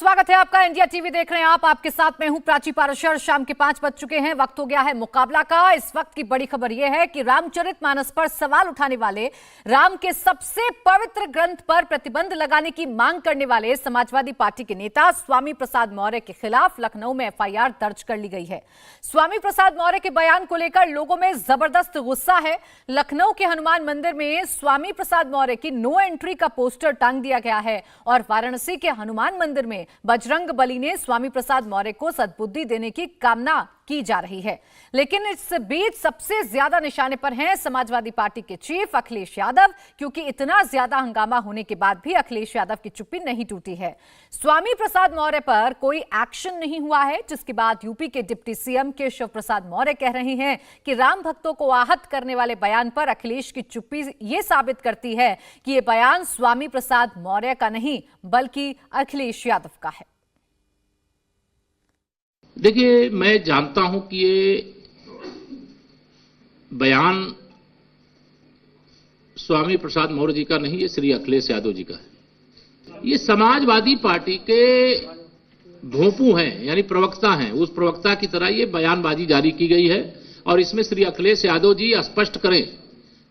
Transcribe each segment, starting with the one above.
स्वागत है आपका। इंडिया टीवी देख रहे हैं आप। आपके साथ मैं हूं प्राची पाराशर। शाम के 5 बज चुके हैं। वक्त हो गया है मुकाबला का। इस वक्त की बड़ी खबर यह है कि रामचरितमानस पर सवाल उठाने वाले, राम के सबसे पवित्र ग्रंथ पर प्रतिबंध लगाने की मांग करने वाले समाजवादी पार्टी के नेता स्वामी प्रसाद मौर्य के खिलाफ लखनऊ में एफआईआर दर्ज कर ली गई है। स्वामी प्रसाद मौर्य के बयान को लेकर लोगों में जबरदस्त गुस्सा है। लखनऊ के हनुमान मंदिर में स्वामी प्रसाद मौर्य की नो एंट्री का पोस्टर टांग दिया गया है और वाराणसी के हनुमान मंदिर में बजरंग बली ने स्वामी प्रसाद मौर्य को सद्बुद्धि देने की कामना की जा रही है। लेकिन इस बीच सबसे ज्यादा निशाने पर हैं समाजवादी पार्टी के चीफ अखिलेश यादव, क्योंकि इतना ज्यादा हंगामा होने के बाद भी अखिलेश यादव की चुप्पी नहीं टूटी है। स्वामी प्रसाद मौर्य पर कोई एक्शन नहीं हुआ है, जिसके बाद यूपी के डिप्टी सीएम केशव प्रसाद मौर्य कह रहे हैं कि राम भक्तों को आहत करने वाले बयान पर अखिलेश की चुप्पी यह साबित करती है कि यह बयान स्वामी प्रसाद मौर्य का नहीं बल्कि अखिलेश यादव का है। देखिए, मैं जानता हूं कि ये बयान स्वामी प्रसाद मौर्य जी का नहीं, ये श्री अखिलेश यादव जी का है। ये समाजवादी पार्टी के भोंपू हैं, यानी प्रवक्ता हैं। उस प्रवक्ता की तरह ये बयानबाजी जारी की गई है और इसमें श्री अखिलेश यादव जी स्पष्ट करें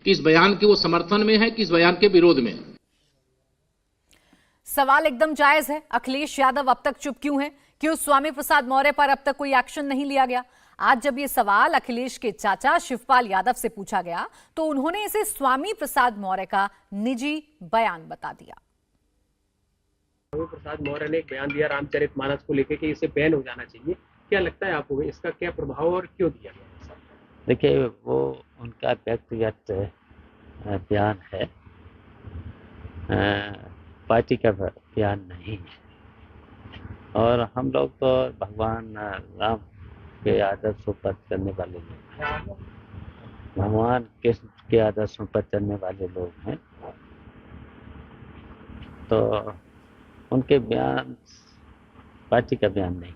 कि इस बयान के वो समर्थन में है कि इस बयान के विरोध में है। सवाल एकदम जायज है। अखिलेश यादव अब तक चुप क्यों हैं? क्यों स्वामी प्रसाद मौर्य पर अब तक कोई एक्शन नहीं लिया गया? आज जब ये सवाल अखिलेश के चाचा शिवपाल यादव से पूछा गया तो उन्होंने इसे स्वामी प्रसाद मौर्य का निजी बयान बता दिया। स्वामी प्रसाद मौर्य ने एक बयान दिया रामचरितमानस को लेकर कि इसे बैन हो जाना चाहिए। क्या लगता है आपको, इसका क्या प्रभाव और क्यों दिया गया? देखिए, वो उनका व्यक्तिगत बयान है, पार्टी का बयान नहीं है। और हम लोग तो भगवान राम के आदर्शों पर चलने वाले लोग हैं, भगवान कृष्ण के आदर्शों पर चलने वाले लोग हैं, तो उनके बयान पार्टी का बयान नहीं।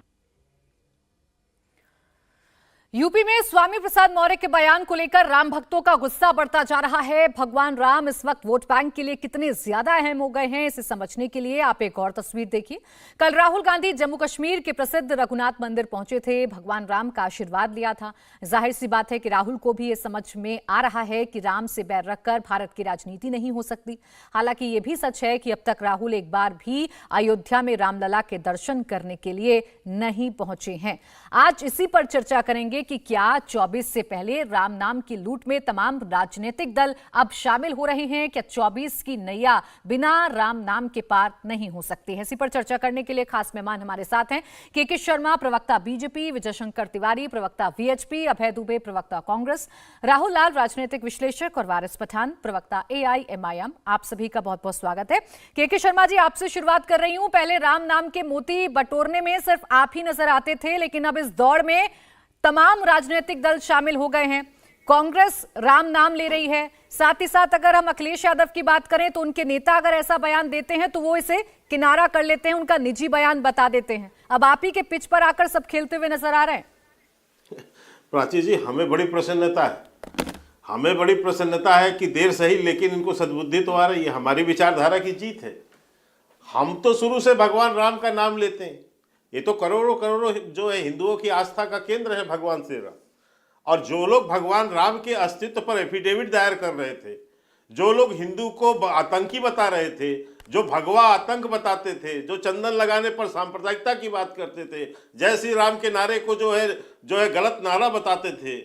यूपी में स्वामी प्रसाद मौर्य के बयान को लेकर राम भक्तों का गुस्सा बढ़ता जा रहा है। भगवान राम इस वक्त वोट बैंक के लिए कितने ज्यादा अहम हो गए हैं, इसे समझने के लिए आप एक और तस्वीर देखिए। कल राहुल गांधी जम्मू कश्मीर के प्रसिद्ध रघुनाथ मंदिर पहुंचे थे, भगवान राम का आशीर्वाद लिया था। जाहिर सी बात है कि राहुल को भी ये समझ में आ रहा है कि राम से बैर रखकर भारत की राजनीति नहीं हो सकती। हालांकि ये भी सच है कि अब तक राहुल एक बार भी अयोध्या में रामलला के दर्शन करने के लिए नहीं पहुंचे हैं। आज इसी पर चर्चा करेंगे कि क्या 24 से पहले राम नाम की लूट में तमाम राजनीतिक दल अब शामिल हो रहे हैं? क्या 24 की नैया बिना राम नाम के पार नहीं हो सकती है? इसी पर चर्चा करने के लिए खास मेहमान हमारे साथ हैं के शर्मा, प्रवक्ता बीजेपी, विजय शंकर तिवारी, प्रवक्ता वीएचपी, अभय दुबे, प्रवक्ता कांग्रेस, राहुल लाल, राजनीतिक विश्लेषक, और वारिस पठान, प्रवक्ता एआईएमआईएम। आप सभी का बहुत बहुत स्वागत है। के शर्मा जी, आपसे शुरुआत कर रही हूं। पहले राम नाम के मोती बटोरने में सिर्फ आप ही नजर आते थे, लेकिन अब इस दौड़ में तमाम राजनीतिक दल शामिल हो गए हैं। कांग्रेस राम नाम ले रही है, साथ ही साथ अगर हम अखिलेश यादव की बात करें तो उनके नेता अगर ऐसा बयान देते हैं तो वो इसे किनारा कर लेते हैं, उनका निजी बयान बता देते हैं। अब आप ही के पिच पर आकर सब खेलते हुए नजर आ रहे हैं। प्राची जी, हमें बड़ी प्रसन्नता है, हमें बड़ी प्रसन्नता है कि देर सही लेकिन इनको सद्बुद्धि तो आ रही है। हमारी विचारधारा की जीत है। हम तो शुरू से भगवान राम का नाम लेते हैं। ये तो करोड़ों करोड़ों जो है हिंदुओं की आस्था का केंद्र है भगवान श्री राम। और जो लोग भगवान राम के अस्तित्व पर एफिडेविट दायर कर रहे थे, जो लोग हिंदू को आतंकी बता रहे थे, जो भगवा आतंक बताते थे, जो चंदन लगाने पर सांप्रदायिकता की बात करते थे, जय श्री राम के नारे को जो है गलत नारा बताते थे,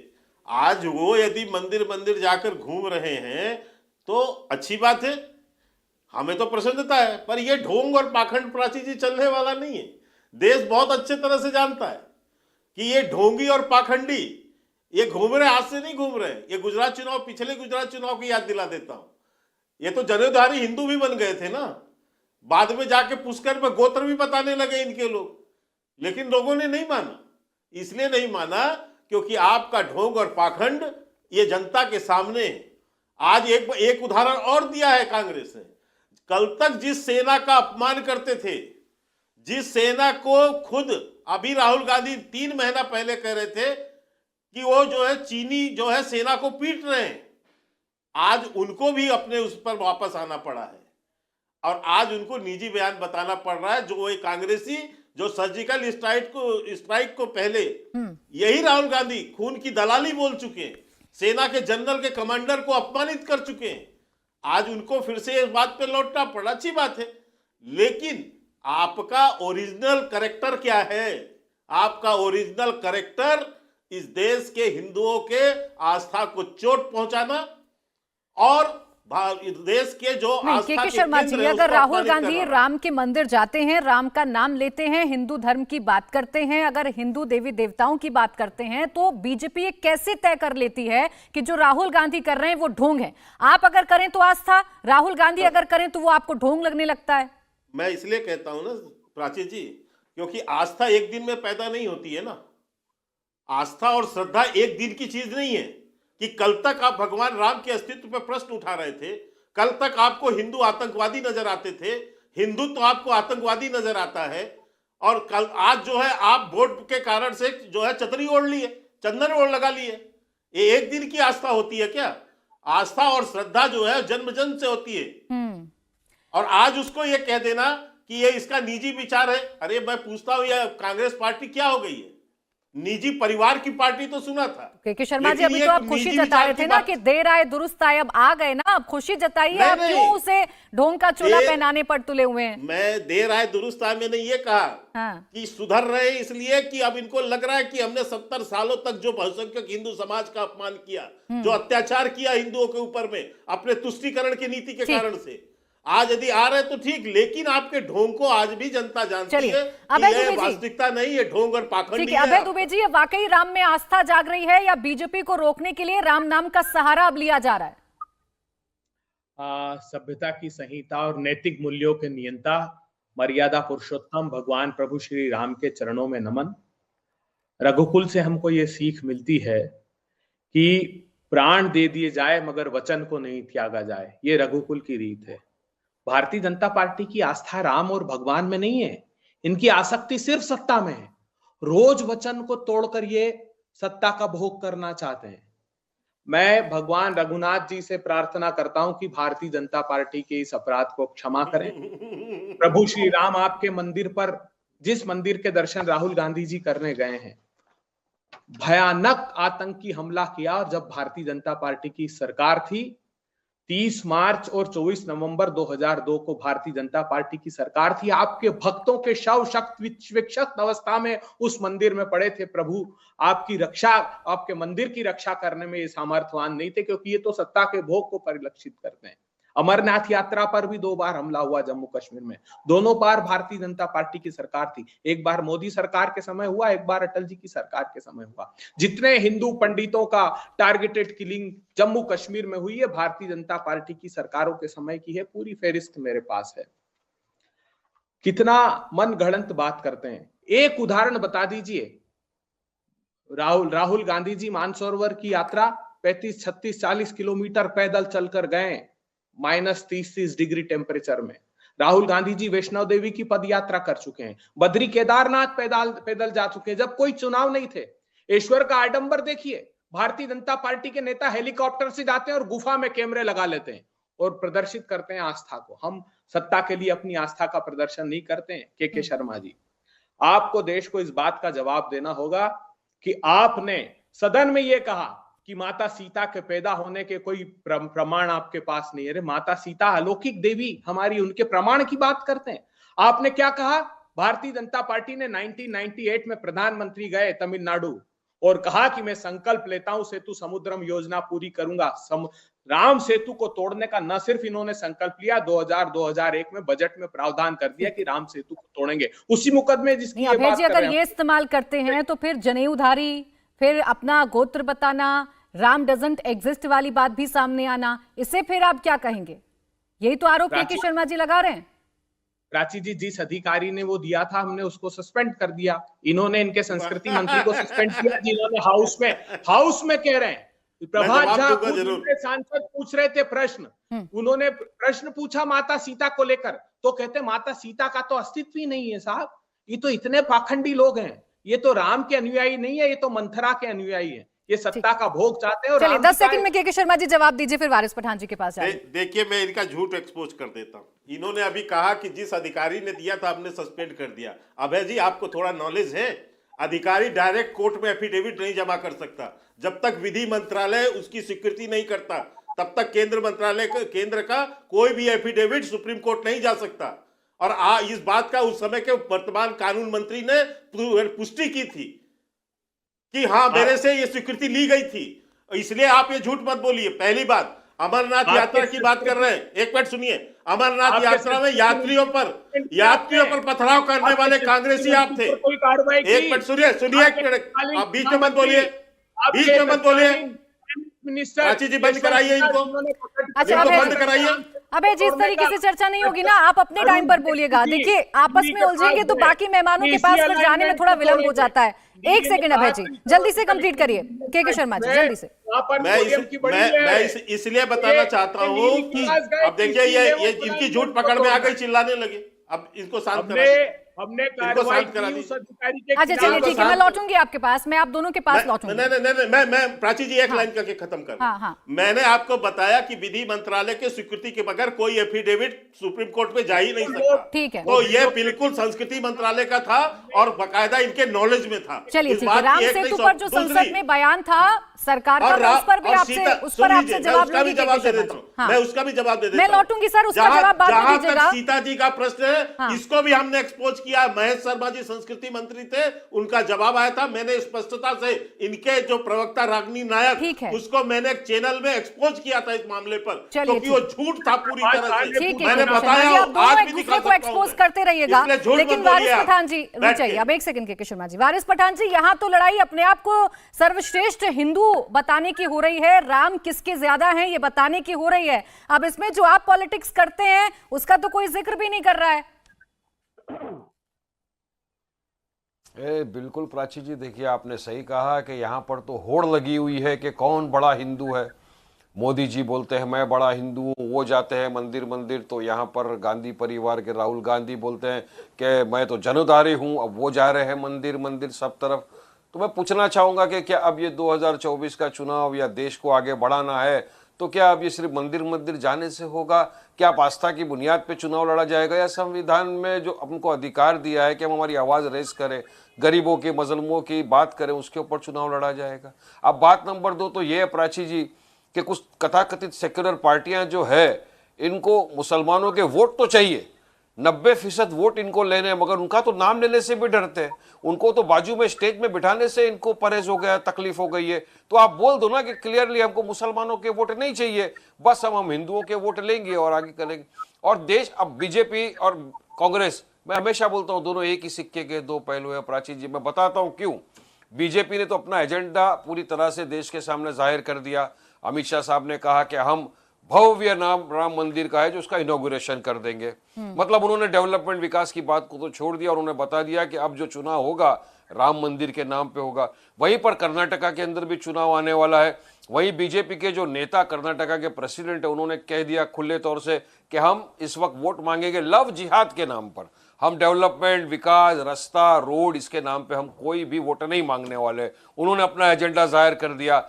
आज वो यदि मंदिर मंदिर जाकर घूम रहे हैं तो अच्छी बात है, हमें तो प्रसन्नता है। पर ये ढोंग और पाखंड प्राची जी चलने वाला नहीं है। देश बहुत अच्छे तरह से जानता है कि ये ढोंगी और पाखंडी ये घूम रहे, आज से नहीं घूम रहे। ये गुजरात चुनाव, पिछले गुजरात चुनाव की याद दिला देता हूं। ये तो जनेधारी हिंदू भी बन गए थे ना, बाद में जाके पुष्कर में गोत्र भी बताने लगे इनके लोग, लेकिन लोगों ने नहीं माना। इसलिए नहीं माना क्योंकि आपका ढोंग और पाखंड ये जनता के सामने। आज एक उदाहरण और दिया है कांग्रेस ने। कल तक जिस सेना का अपमान करते थे, जिस सेना को खुद अभी राहुल गांधी 3 महीना पहले कह रहे थे कि वो जो है चीनी जो है सेना को पीट रहे हैं, आज उनको भी अपने उस पर वापस आना पड़ा है। और आज उनको निजी बयान बताना पड़ रहा है, जो एक कांग्रेसी जो सर्जिकल स्ट्राइक को पहले यही राहुल गांधी खून की दलाली बोल चुके हैं, सेना के जनरल के कमांडर को अपमानित कर चुके हैं, आज उनको फिर से इस बात पे लौटना पड़ा। अच्छी बात है, लेकिन आपका ओरिजिनल कैरेक्टर क्या है? आपका ओरिजिनल कैरेक्टर इस देश के हिंदुओं के आस्था को चोट पहुंचाना और देश के जो आस्था के के शर्मा केंद्र जी, है, अगर उसको राहुल अपमानित गांधी करना। राम के मंदिर जाते हैं, राम का नाम लेते हैं, हिंदू धर्म की बात करते हैं, अगर हिंदू देवी देवताओं की बात करते हैं, तो बीजेपी ये कैसे तय कर लेती है कि जो राहुल गांधी कर रहे हैं वो ढोंग है? आप अगर करें तो आस्था, राहुल गांधी अगर करें तो वो आपको ढोंग लगने लगता है? मैं इसलिए कहता हूं ना प्राची जी, क्योंकि आस्था एक दिन में पैदा नहीं होती है ना। आस्था और श्रद्धा एक दिन की चीज नहीं है कि कल तक आप भगवान राम के अस्तित्व पर प्रश्न उठा रहे थे, कल तक आपको हिंदू आतंकवादी नजर आते थे, हिंदू तो आपको आतंकवादी नजर आता है, और कल आज जो है आप वोट के कारण से जो है चतरी ओढ़ लिए, चंदन ओढ़ लगा लिए। ये एक दिन की आस्था होती है क्या? आस्था और श्रद्धा जो है जन्म जन्म से होती है। और आज उसको ये कह देना कि ये इसका निजी विचार है, अरे मैं पूछता हूं यह कांग्रेस पार्टी क्या हो गई है? निजी परिवार की पार्टी तो सुना था। के शर्मा जी, लेकिन अभी ये तो आप निजी खुशी विचार जता रहे की थे ना बात- कि देर आए दुरुस्त आए, अब आ गए ना, अब खुशी जताइए। नहीं, आप नहीं। क्यों उसे ढोंग का चोला देर- पहनाने पर तुले हुए हैं? मैं देर आए दुरुस्त आए मैंने ये कहा हाँ। कि सुधर रहे इसलिए कि अब इनको लग रहा है कि हमने 70 सालों तक जो बहुसंख्यक हिंदू समाज का अपमान किया, जो अत्याचार किया हिंदुओं के ऊपर में अपने तुष्टीकरण की नीति के ठीक। कारण से, आज यदि आ रहे तो ठीक, लेकिन आपके ढोंग को आज भी जनता जानती चलिए, है अभय कि दुबे यह जी। वास्तविकता नहीं है, ढोंग और पाखंडी ठीक है है। अभय दुबे जी, ये वाकई राम में आस्था जाग रही है या बीजेपी को रोकने के लिए राम नाम का सहारा अब लिया जा रहा है? सभ्यता की संहिता और नैतिक मूल्यों के नियंता मर्यादा पुरुषोत्तम भगवान प्रभु श्री राम के चरणों में नमन। रघुकुल से हमको ये सीख मिलती है कि प्राण दे दिए जाए मगर वचन को नहीं त्यागा जाए, ये रघुकुल की रीत है। भारतीय जनता पार्टी की आस्था राम और भगवान में नहीं है, इनकी आसक्ति सिर्फ सत्ता में है। रोज वचन को तोड़कर ये सत्ता का भोग करना चाहते हैं। मैं भगवान रघुनाथ जी से प्रार्थना करता हूं कि भारतीय जनता पार्टी के इस अपराध को क्षमा करें। प्रभु श्री राम आपके मंदिर पर, जिस मंदिर के दर्शन राहुल गांधी जी करने गए हैं, भयानक आतंकी हमला किया, और जब भारतीय जनता पार्टी की सरकार थी, 30 मार्च और 24 नवंबर 2002 को भारतीय जनता पार्टी की सरकार थी, आपके भक्तों के शव विक्षत अवस्था में उस मंदिर में पड़े थे। प्रभु आपकी रक्षा, आपके मंदिर की रक्षा करने में ये सामर्थ्यवान नहीं थे, क्योंकि ये तो सत्ता के भोग को परिलक्षित करते हैं। अमरनाथ यात्रा पर भी 2 बार हमला हुआ जम्मू कश्मीर में, दोनों बार भारतीय जनता पार्टी की सरकार थी। एक बार मोदी सरकार के समय हुआ, एक बार अटल जी की सरकार के समय हुआ। जितने हिंदू पंडितों का टारगेटेड किलिंग जम्मू कश्मीर में हुई है, भारतीय जनता पार्टी की सरकारों के समय की है। पूरी फेरिस्त मेरे पास है। कितना मन गढ़ंत बात करते हैं। एक उदाहरण बता दीजिए, राहुल गांधी जी मानसरोवर की यात्रा 35, 36, 40 किलोमीटर पैदल चलकर गए, -30 डिग्री टेम्परेचर में। राहुल गांधी जी वैष्णो देवी की पद यात्रा कर चुके हैं, बद्री केदारनाथ पैदल जा चुके हैं जब कोई चुनाव नहीं थे। ईश्वर का आडंबर देखिए, भारतीय जनता पार्टी के नेता हेलीकॉप्टर से जाते हैं और गुफा में कैमरे लगा लेते हैं और प्रदर्शित करते हैं आस्था को। हम सत्ता के लिए अपनी आस्था का प्रदर्शन नहीं करते हैं। के शर्मा जी, आपको देश को इस बात का जवाब देना होगा कि आपने सदन में यह कहा कि माता सीता के पैदा होने के कोई प्रमाण आपके पास नहीं है। अरे माता सीता अलौकिक देवी हमारी, उनके प्रमाण की बात करते हैं। आपने क्या कहा? भारतीय जनता पार्टी ने 1998 में प्रधानमंत्री गए तमिलनाडु और कहा कि मैं संकल्प लेता हूं सेतु समुद्रम योजना पूरी करूंगा। राम सेतु को तोड़ने का न सिर्फ इन्होंने संकल्प लिया, 2000-2001 में बजट में प्रावधान कर दिया कि राम सेतु को तोड़ेंगे। उसी मुकदमे जिसकी ये बात जी, कर अगर ये इस्तेमाल करते हैं तो फिर जनेऊधारी, फिर अपना गोत्र बताना, राम डजंट एग्जिस्ट वाली बात भी सामने आना, इसे फिर आप क्या कहेंगे? यही तो आरोप के शर्मा जी लगा रहे हैं। प्राची जी, जिस अधिकारी ने वो दिया था हमने उसको सस्पेंड कर दिया। इन्होंने इनके संस्कृति मंत्री को सस्पेंड किया, जिन्होंने हाउस में कह रहे हैं। प्रभात झा सांसद पूछ रहे थे प्रश्न, उन्होंने प्रश्न पूछा माता सीता को लेकर, तो कहते माता सीता का तो अस्तित्व ही नहीं है साहब, ये तो इतने पाखंडी लोग हैं, ये तो राम के अनुयायी नहीं है, ये तो मंथरा के अनुयायी है। ये सत्ता का भोग चाहते हैं। और चलिए राम 10 जी का सेकंड में के शर्मा जी जवाब दीजिए, फिर वारिस पठान जी के पास जाएंगे। देखिए, मैं इनका झूठ एक्सपोज कर देता हूं। इन्होंने अभी कहा कि जिस अधिकारी ने दिया था हमने सस्पेंड कर दिया। अभय जी, आपको थोड़ा नॉलेज है? अधिकारी डायरेक्ट कोर्ट में एफिडेविट नहीं जमा कर सकता जब तक विधि मंत्रालय उसकी स्वीकृति नहीं करता। तब तक केंद्र का कोई भी एफिडेविट सुप्रीम कोर्ट नहीं जा सकता। और इस बात का उस समय के वर्तमान कानून मंत्री ने पुष्टि की थी कि हाँ, मेरे से ये स्वीकृति ली गई थी। इसलिए आप ये झूठ मत बोलिए। पहली बात, अमरनाथ यात्रा की बात कर रहे हैं, एक मिनट सुनिए। अमरनाथ यात्रा में यात्रियों पर पथराव करने वाले कांग्रेसी आप थे। कोई कार्रवाई एक मिनट सुनिए, एक मिनट, आप बीच में मत बोलिए। मिनिस्टर प्राची जी, बंद कराइए इनको। अच्छा, इनको बंद कराइए। अबे जी, इस तरीके से चर्चा नहीं होगी ना, आप अपने टाइम पर बोलिएगा। देखिए, आपस में उलझेंगे तो बाकी मेहमानों के पास फिर जाने में थोड़ा विलंब हो जाता है। एक सेकंड अभय जी, जल्दी से कंप्लीट करिए। के शर्मा जी, जल्दी से। मैं इसलिए बताना चाहता हूँ कि अब देखिए, ये इनकी झूठ पकड़ में आ गई, चिल्लाने लगे। अब इनको शांत करा, हमने कार्रवाई की उस अधिकारी के अच्छा चलिए ठीक है, मैं लौटूंगी आपके पास, मैं आप दोनों के पास लौटूंगी। नहीं, मैं प्राची जी एक लाइन करके खत्म कर। हाँ। मैंने आपको बताया कि विधि मंत्रालय के स्वीकृति के बगैर कोई एफिडेविट सुप्रीम कोर्ट में जा ही नहीं सकता। ठीक है, तो ये बिल्कुल संस्कृति मंत्रालय का था और बकायदा इनके नॉलेज में था। चलिए ठीक है। राम सेतु पर जो संसद में बयान था सरकार का, मैं उस पर भी आपसे जवाब नहीं दे देता हूँ। मैं उसका भी जवाब दे देता हूँ। मैं लौटूंगी सर, उसका जवाब बाद में दीजिएगा। सीता जी का प्रश्न है, इसको भी हमने एक्सपोज किया। महेश शर्मा जी संस्कृति मंत्री थे, उनका जवाब आया था। मैंने स्पष्टता से इनके जो प्रवक्ता रागिनी नायक, उसको मैंने एक चैनल में एक्सपोज किया था इस मामले पर, क्योंकि वो झूठ था पूरी तरह से। मैंने बताया, आज भी दिखा सकता हूं। एक्सपोज करते रहिएगा। लेकिन वारिस पठान जी रुक जाइए, अब एक सेकंड के शर्मा जी। वारिस पठान जी, यहाँ तो लड़ाई अपने आप को सर्वश्रेष्ठ हिंदू बताने की हो रही है, राम किसके ज्यादा हैं ये बताने की हो रही है। अब इसमें जो आप पॉलिटिक्स करते हैं उसका तो कोई जिक्र भी नहीं कर रहा है। बिल्कुल प्राची जी, देखिए आपने सही कहा कि यहाँ पर तो होड़ लगी हुई है कि कौन बड़ा हिंदू है। मोदी जी बोलते हैं मैं बड़ा हिंदू हूँ, वो जाते हैं मंदिर, तो यहाँ पर गांधी परिवार के राहुल गांधी बोलते हैं कि मैं तो जनउदारी हूँ, अब वो जा रहे हैं मंदिर सब तरफ। तो मैं पूछना चाहूँगा कि क्या अब ये 2024 का चुनाव या देश को आगे बढ़ाना है तो क्या अब ये सिर्फ मंदिर जाने से होगा? क्या आप आस्था की बुनियाद पे चुनाव लड़ा जाएगा, या संविधान में जो हमको अधिकार दिया है कि हम हमारी आवाज़ रेस करें, गरीबों के मजलूमों की बात करें, उसके ऊपर चुनाव लड़ा जाएगा? अब बात नंबर 2 तो ये है प्राची जी कि कुछ कथाकथित सेक्युलर पार्टियां जो है, इनको मुसलमानों के वोट तो चाहिए, 90% वोट इनको लेने हैं, मगर उनका तो नाम लेने से भी डरते हैं। उनको तो बाजू में स्टेज में बिठाने से इनको परहेज हो गया, तकलीफ हो गई है। तो आप बोल दो ना कि क्लियरली हमको मुसलमानों के वोट नहीं चाहिए, बस हम हिंदुओं के वोट लेंगे और आगे करेंगे। और देश, अब बीजेपी और कांग्रेस, मैं हमेशा बोलता हूं दोनों एक ही सिक्के के दो पहलू है प्राची जी। मैं बताता हूं क्यों। बीजेपी ने तो अपना एजेंडा पूरी तरह से देश के सामने जाहिर कर दिया। अमित शाह साहब ने कहा कि हम भव्य नाम राम मंदिर का है जो उसका इनॉग्रेशन कर देंगे। मतलब उन्होंने डेवलपमेंट विकास की बात को तो छोड़ दिया और उन्होंने बता दिया कि अब जो चुनाव होगा राम मंदिर के नाम पे होगा। वहीं पर कर्नाटका के अंदर भी चुनाव आने वाला है। वहीं बीजेपी के जो नेता कर्नाटका के प्रेसिडेंट है, उन्होंने कह दिया खुले तौर से कि हम इस वक्त वोट मांगेंगे लव जिहाद के नाम पर। हम डेवलपमेंट, विकास, रास्ता, रोड, इसके नाम पे हम कोई भी वोट नहीं मांगने वाले। उन्होंने अपना एजेंडा जाहिर कर दिया।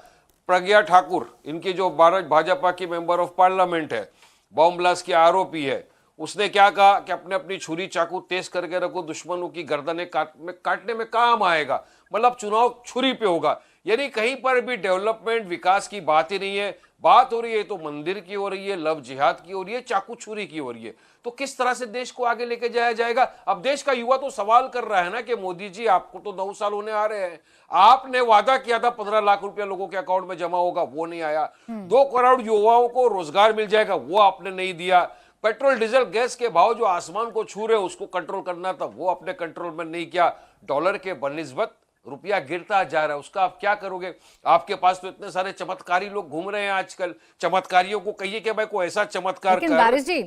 प्रज्ञा ठाकुर, इनकी जो भाजपा की मेंबर ऑफ पार्लियामेंट है, बॉम्ब ब्लास्ट की आरोपी है, उसने क्या कहा कि अपने अपनी छुरी चाकू तेज करके रखो, दुश्मनों की गर्दनें काटने में काम आएगा। मतलब चुनाव छुरी पे होगा। यानी कहीं पर भी डेवलपमेंट, विकास की बात ही नहीं है। बात हो रही है तो मंदिर की हो रही है, लव जिहाद की हो रही है, चाकू छुरी की हो रही है। तो किस तरह से देश को आगे लेके जाया जाएगा? अब देश का युवा तो सवाल कर रहा है ना कि मोदी जी आपको तो 9 साल होने आ रहे हैं, आपने वादा किया था 15 लाख रुपया लोगों के अकाउंट में जमा होगा, वो नहीं आया। 2 करोड़ युवाओं को रोजगार मिल जाएगा, वो आपने नहीं दिया। पेट्रोल डीजल गैस के भाव जो आसमान को छू रहे उसको कंट्रोल करना था, वो अपने कंट्रोल में नहीं किया। डॉलर के बनिस्बत रुपया गिरता जा रहा है, उसका आप क्या करोगे? आपके पास तो इतने सारे चमत्कारी लोग घूम रहे हैं आजकल। चमत्कारियों को कहिए कि भाई कोई ऐसा चमत्कार लेकिन वारिस जी,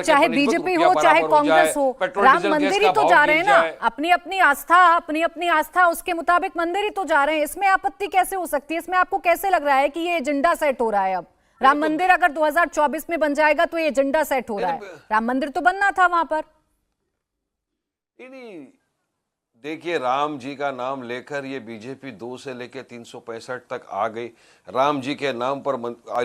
चाहे बीजेपी हो चाहे कांग्रेस हो, राम मंदिर ही तो जा रहे हैं ना। अपनी अपनी आस्था उसके मुताबिक मंदिर ही तो जा रहे हैं। इसमें आपत्ति कैसे हो सकती है? इसमें आपको कैसे लग रहा है कि ये एजेंडा सेट हो रहा है? अब राम मंदिर अगर 2024 में बन जाएगा तो ये एजेंडा सेट हो रहा है। राम मंदिर तो बनना था वहां पर। देखिए, राम जी का नाम लेकर ये बीजेपी 2 से लेकर 365 तक आ गई। राम जी के नाम पर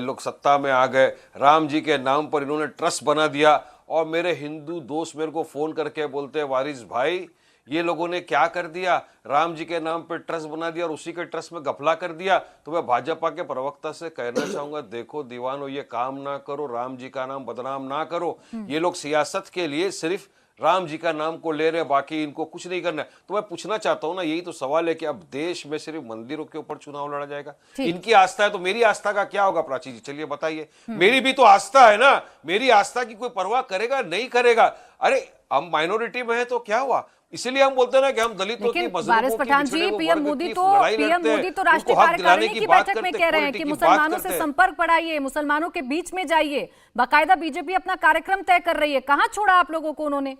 लोग सत्ता में आ गए। राम जी के नाम पर इन्होंने ट्रस्ट बना दिया। और मेरे हिंदू दोस्त मेरे को फोन करके बोलते हैं, वारिस भाई ये लोगों ने क्या कर दिया, राम जी के नाम पर ट्रस्ट बना दिया और उसी के ट्रस्ट में घपला कर दिया। तो मैं भाजपा के प्रवक्ता से कहना चाहूंगा, देखो दीवानो, ये काम ना करो, राम जी का नाम बदनाम ना करो। ये लोग सियासत के लिए सिर्फ राम जी का नाम को ले रहे हैं, बाकी इनको कुछ नहीं करना है। तो मैं पूछना चाहता हूं ना, यही तो सवाल है कि अब देश में सिर्फ मंदिरों के ऊपर चुनाव लड़ा जाएगा। इनकी आस्था है तो मेरी आस्था का क्या होगा? प्राची जी चलिए बताइए। मेरी भी तो आस्था है ना, मेरी आस्था की कोई परवाह करेगा नहीं करेगा? अरे हम माइनॉरिटी में है तो क्या हुआ? इसीलिए हम बोलते हैं ना कि हम दलितों की, वारिस पठान जी, पीएम मोदी तो राष्ट्रीय कार्यकारिणी की बैठक में कह रहे हैं कि मुसलमानों से संपर्क बढ़ाइए, मुसलमानों के बीच में जाइए। बाकायदा बीजेपी अपना कार्यक्रम तय कर रही है। कहां छोड़ा आप लोगों को उन्होंने?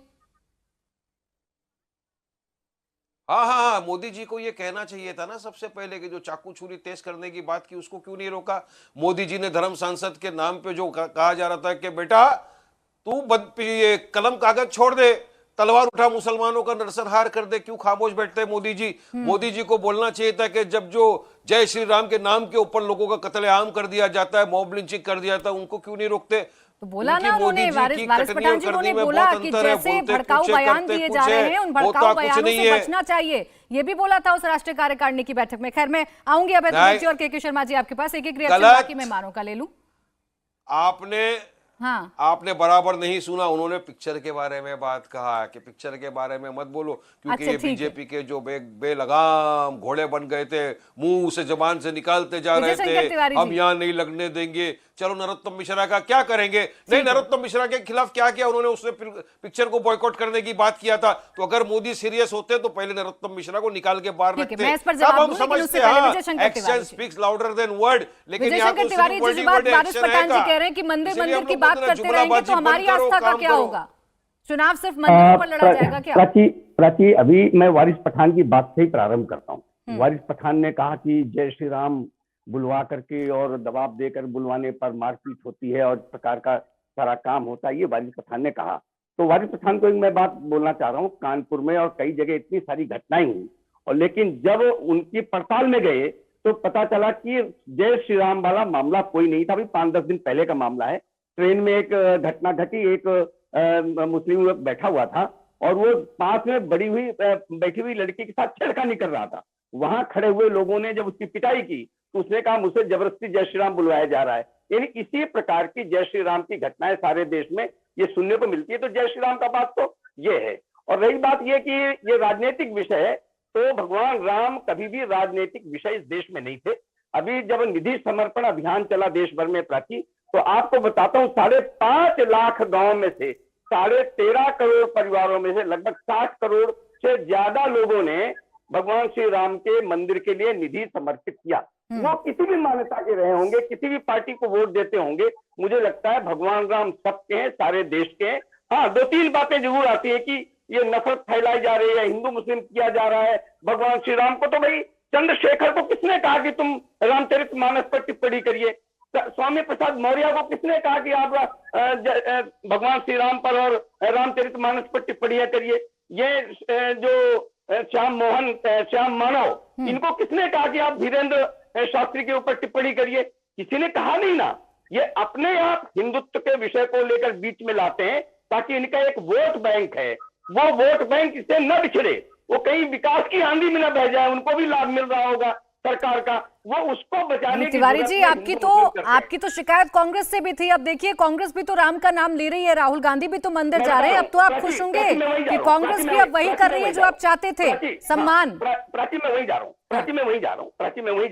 हाँ, मोदी जी को ये कहना चाहिए था ना सबसे पहले कि जो चाकू छुरी तेज करने की बात की उसको क्यों नहीं रोका? मोदी जी ने धर्म सांसद के नाम पे जो कहा जा रहा था कि बेटा तू ये कलम कागज छोड़ दे, तलवार उठा मुसलमानों का नरसंहार कर दे, क्यों खामोश बैठते हैं मोदी जी? मोदी जी को बोलना चाहिए था कि जब जो जय श्री राम के नाम के ऊपर लोगों का कत्लेआम कर दिया जाता है, मॉब लिंचिंग कर दिया था, उनको क्यों नहीं रोकते? तो बोला ना उन्होंने, वारिस पठान जी उन्होंने बोला कि जैसे भड़काऊ बयान दिए जा रहे हैं उन भड़काऊ बयानों से बचना चाहिए, ये भी बोला था उस राष्ट्रीय कार्यकारिणी की बैठक में। खैर मैं आऊंगी अब जी और के शर्मा जी आपके पास, एक रिएक्शन बाकी मेहमानों का ले लूं। आपने बराबर नहीं सुना, उन्होंने पिक्चर के बारे में बात कहा कि पिक्चर के बारे में मत बोलो क्योंकि ये बीजेपी के जो बेलगाम घोड़े बन गए थे, मुंह से जबान से निकालते जा रहे थे, हम यहाँ नहीं लगने देंगे। चलो नरोत्तम मिश्रा का क्या करेंगे? नहीं, नरोत्तम मिश्रा के खिलाफ क्या किया उन्होंने? उसने पिक्चर को बॉयकॉट करने की बात किया था। तो अगर मोदी सीरियस होते तो पहले नरोत्तम मिश्रा को निकाल के बाहर रखते। अब हम समझते हैं action speaks louder than word, लेकिन यहाँ तो सिर्फ वर्ड ही वर्ड है, एक्शन है। कह रहे हैं कि मंदिर की बात करते रहेंगे तो हमारी आस्था का क्या होगा? चुनाव सिर्फ मंदिरों पर लड़ा जाएगा क्या? प्राची, अभी मैं वारिस पठान की बात से ही प्रारंभ करता हूँ। वारिस पठान ने कहा कि जय श्री राम बुलवा करके और दबाव देकर बुलवाने पर मारपीट होती है और प्रकार का सारा काम होता है, ये वारिस पठान ने कहा। तो वारिस पठान को एक मैं बात बोलना चाह रहा हूँ, कानपुर में और कई जगह इतनी सारी घटनाएं हुई और लेकिन जब उनकी पड़ताल में गए तो पता चला कि जय श्री राम वाला मामला कोई नहीं था। अभी 5-10 दिन पहले का मामला है। ट्रेन में एक घटना घटी, एक मुस्लिम युवक बैठा हुआ था और वो पास में बैठी हुई लड़की के साथ छेड़खानी कर रहा था। वहां खड़े हुए लोगों ने जब उसकी पिटाई की तो उसने कहा मुझसे जबरदस्ती जय श्री राम बुलवाया जा रहा है। यानी इसी प्रकार की जय श्री राम की घटनाएं सारे देश में ये सुनने को मिलती है। तो जय श्री राम का बात तो ये है। और रही बात ये कि ये राजनीतिक विषय है, तो भगवान राम कभी भी राजनीतिक विषय इस देश में नहीं थे। अभी जब निधि समर्पण अभियान चला देश भर में प्राची, तो आपको बताता हूँ 5.5 लाख गांव में से 13.5 करोड़ परिवारों में से लगभग 60 करोड़ से ज्यादा लोगों ने भगवान श्री राम के मंदिर के लिए निधि समर्पित किया। वो किसी भी मान्यता के रहे होंगे, किसी भी पार्टी को वोट देते होंगे, मुझे लगता है भगवान राम सबके हैं, सारे देश के हैं। हाँ, 2-3 बातें जरूर आती है कि ये नफरत फैलाई जा रही है, हिंदू मुस्लिम किया जा रहा है भगवान श्री राम को। तो भाई चंद्रशेखर को किसने कहा कि तुम रामचरितमानस पर टिप्पणी करिए? स्वामी प्रसाद मौर्य को किसने कहा कि आप भगवान श्री राम पर और रामचरितमानस पर टिप्पणियां करिए? ये जो श्याम मानव, इनको किसने कहा कि आप धीरेन्द्र शास्त्री के ऊपर टिप्पणी करिए? किसी ने कहा नहीं ना। ये अपने आप हिंदुत्व के विषय को लेकर बीच में लाते हैं ताकि इनका एक वोट बैंक है, वो वोट बैंक इससे न बिछड़े, वो कहीं विकास की आंधी में न बह जाए, उनको भी लाभ मिल रहा होगा सरकार का, वो उसको बचाने की। तिवारी जी, आपकी तो शिकायत कांग्रेस से भी थी। अब देखिए कांग्रेस भी तो राम का नाम ले रही है, राहुल गांधी भी तो मंदिर जा रहे हैं। अब तो आप खुश होंगे कि कांग्रेस भी अब वही कर रही है जो आप चाहते थे, सम्मान। प्राची मैं वही जा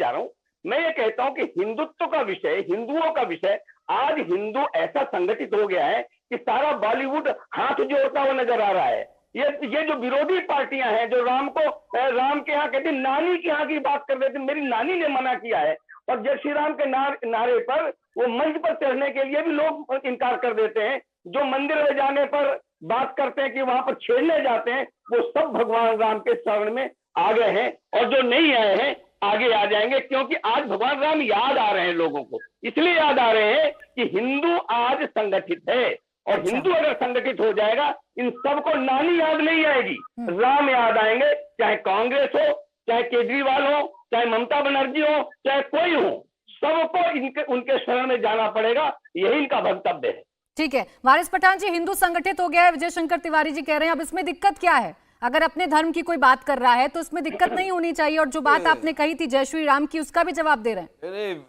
रहा हूँ। मैं ये कहता हूँ कि हिंदुत्व का विषय, हिंदुओं का विषय, आज हिंदू ऐसा संगठित हो गया है कि सारा बॉलीवुड हाथ जोड़ता हुआ नजर आ रहा है। ये जो विरोधी पार्टियां हैं, जो राम के यहाँ कहते नानी के यहाँ की बात कर रहे थे, मेरी नानी ने मना किया है, और जय श्री राम के नारे पर वो मंच पर चढ़ने के लिए भी लोग इनकार कर देते हैं। जो मंदिर में जाने पर बात करते हैं कि वहां पर छेड़ने जाते हैं, वो सब भगवान राम के शरण में आ गए हैं, और जो नहीं आए हैं आगे आ जाएंगे, क्योंकि आज भगवान राम याद आ रहे हैं लोगों को। इसलिए याद आ रहे हैं कि हिंदू आज संगठित है, और हिंदू अगर संगठित हो जाएगा, इन सबको नानी याद नहीं आएगी, राम याद आएंगे। चाहे कांग्रेस हो, चाहे केजरीवाल हो, चाहे ममता बनर्जी हो, चाहे कोई हो, सबको इनके उनके शरण में जाना पड़ेगा। यही इनका भवितव्य है। ठीक है वारिस पठान जी, हिंदू संगठित हो गया है, विजय शंकर तिवारी जी कह रहे हैं, अब इसमें दिक्कत क्या है? अगर अपने धर्म की कोई बात कर रहा है तो इसमें दिक्कत नहीं होनी चाहिए, और जो बात आपने कही थी जय श्री राम की, उसका भी जवाब दे रहे हैं।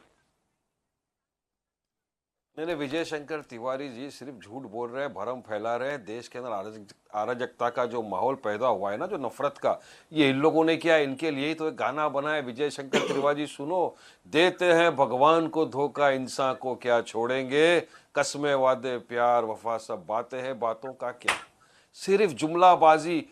मेरे विजय शंकर तिवारी जी सिर्फ झूठ बोल रहे हैं, भरम फैला रहे हैं। देश के अंदर अराजकता का जो माहौल पैदा हुआ है ना, जो नफरत का, ये इन लोगों ने किया। इनके लिए ही तो एक गाना बना है, विजय शंकर तिवारी सुनो। देते हैं भगवान को धोखा, इंसान को क्या छोड़ेंगे, कसमें वादे प्यार वफा सब बातें हैं, बातों का क्या। सिर्फ जुमलाबाजी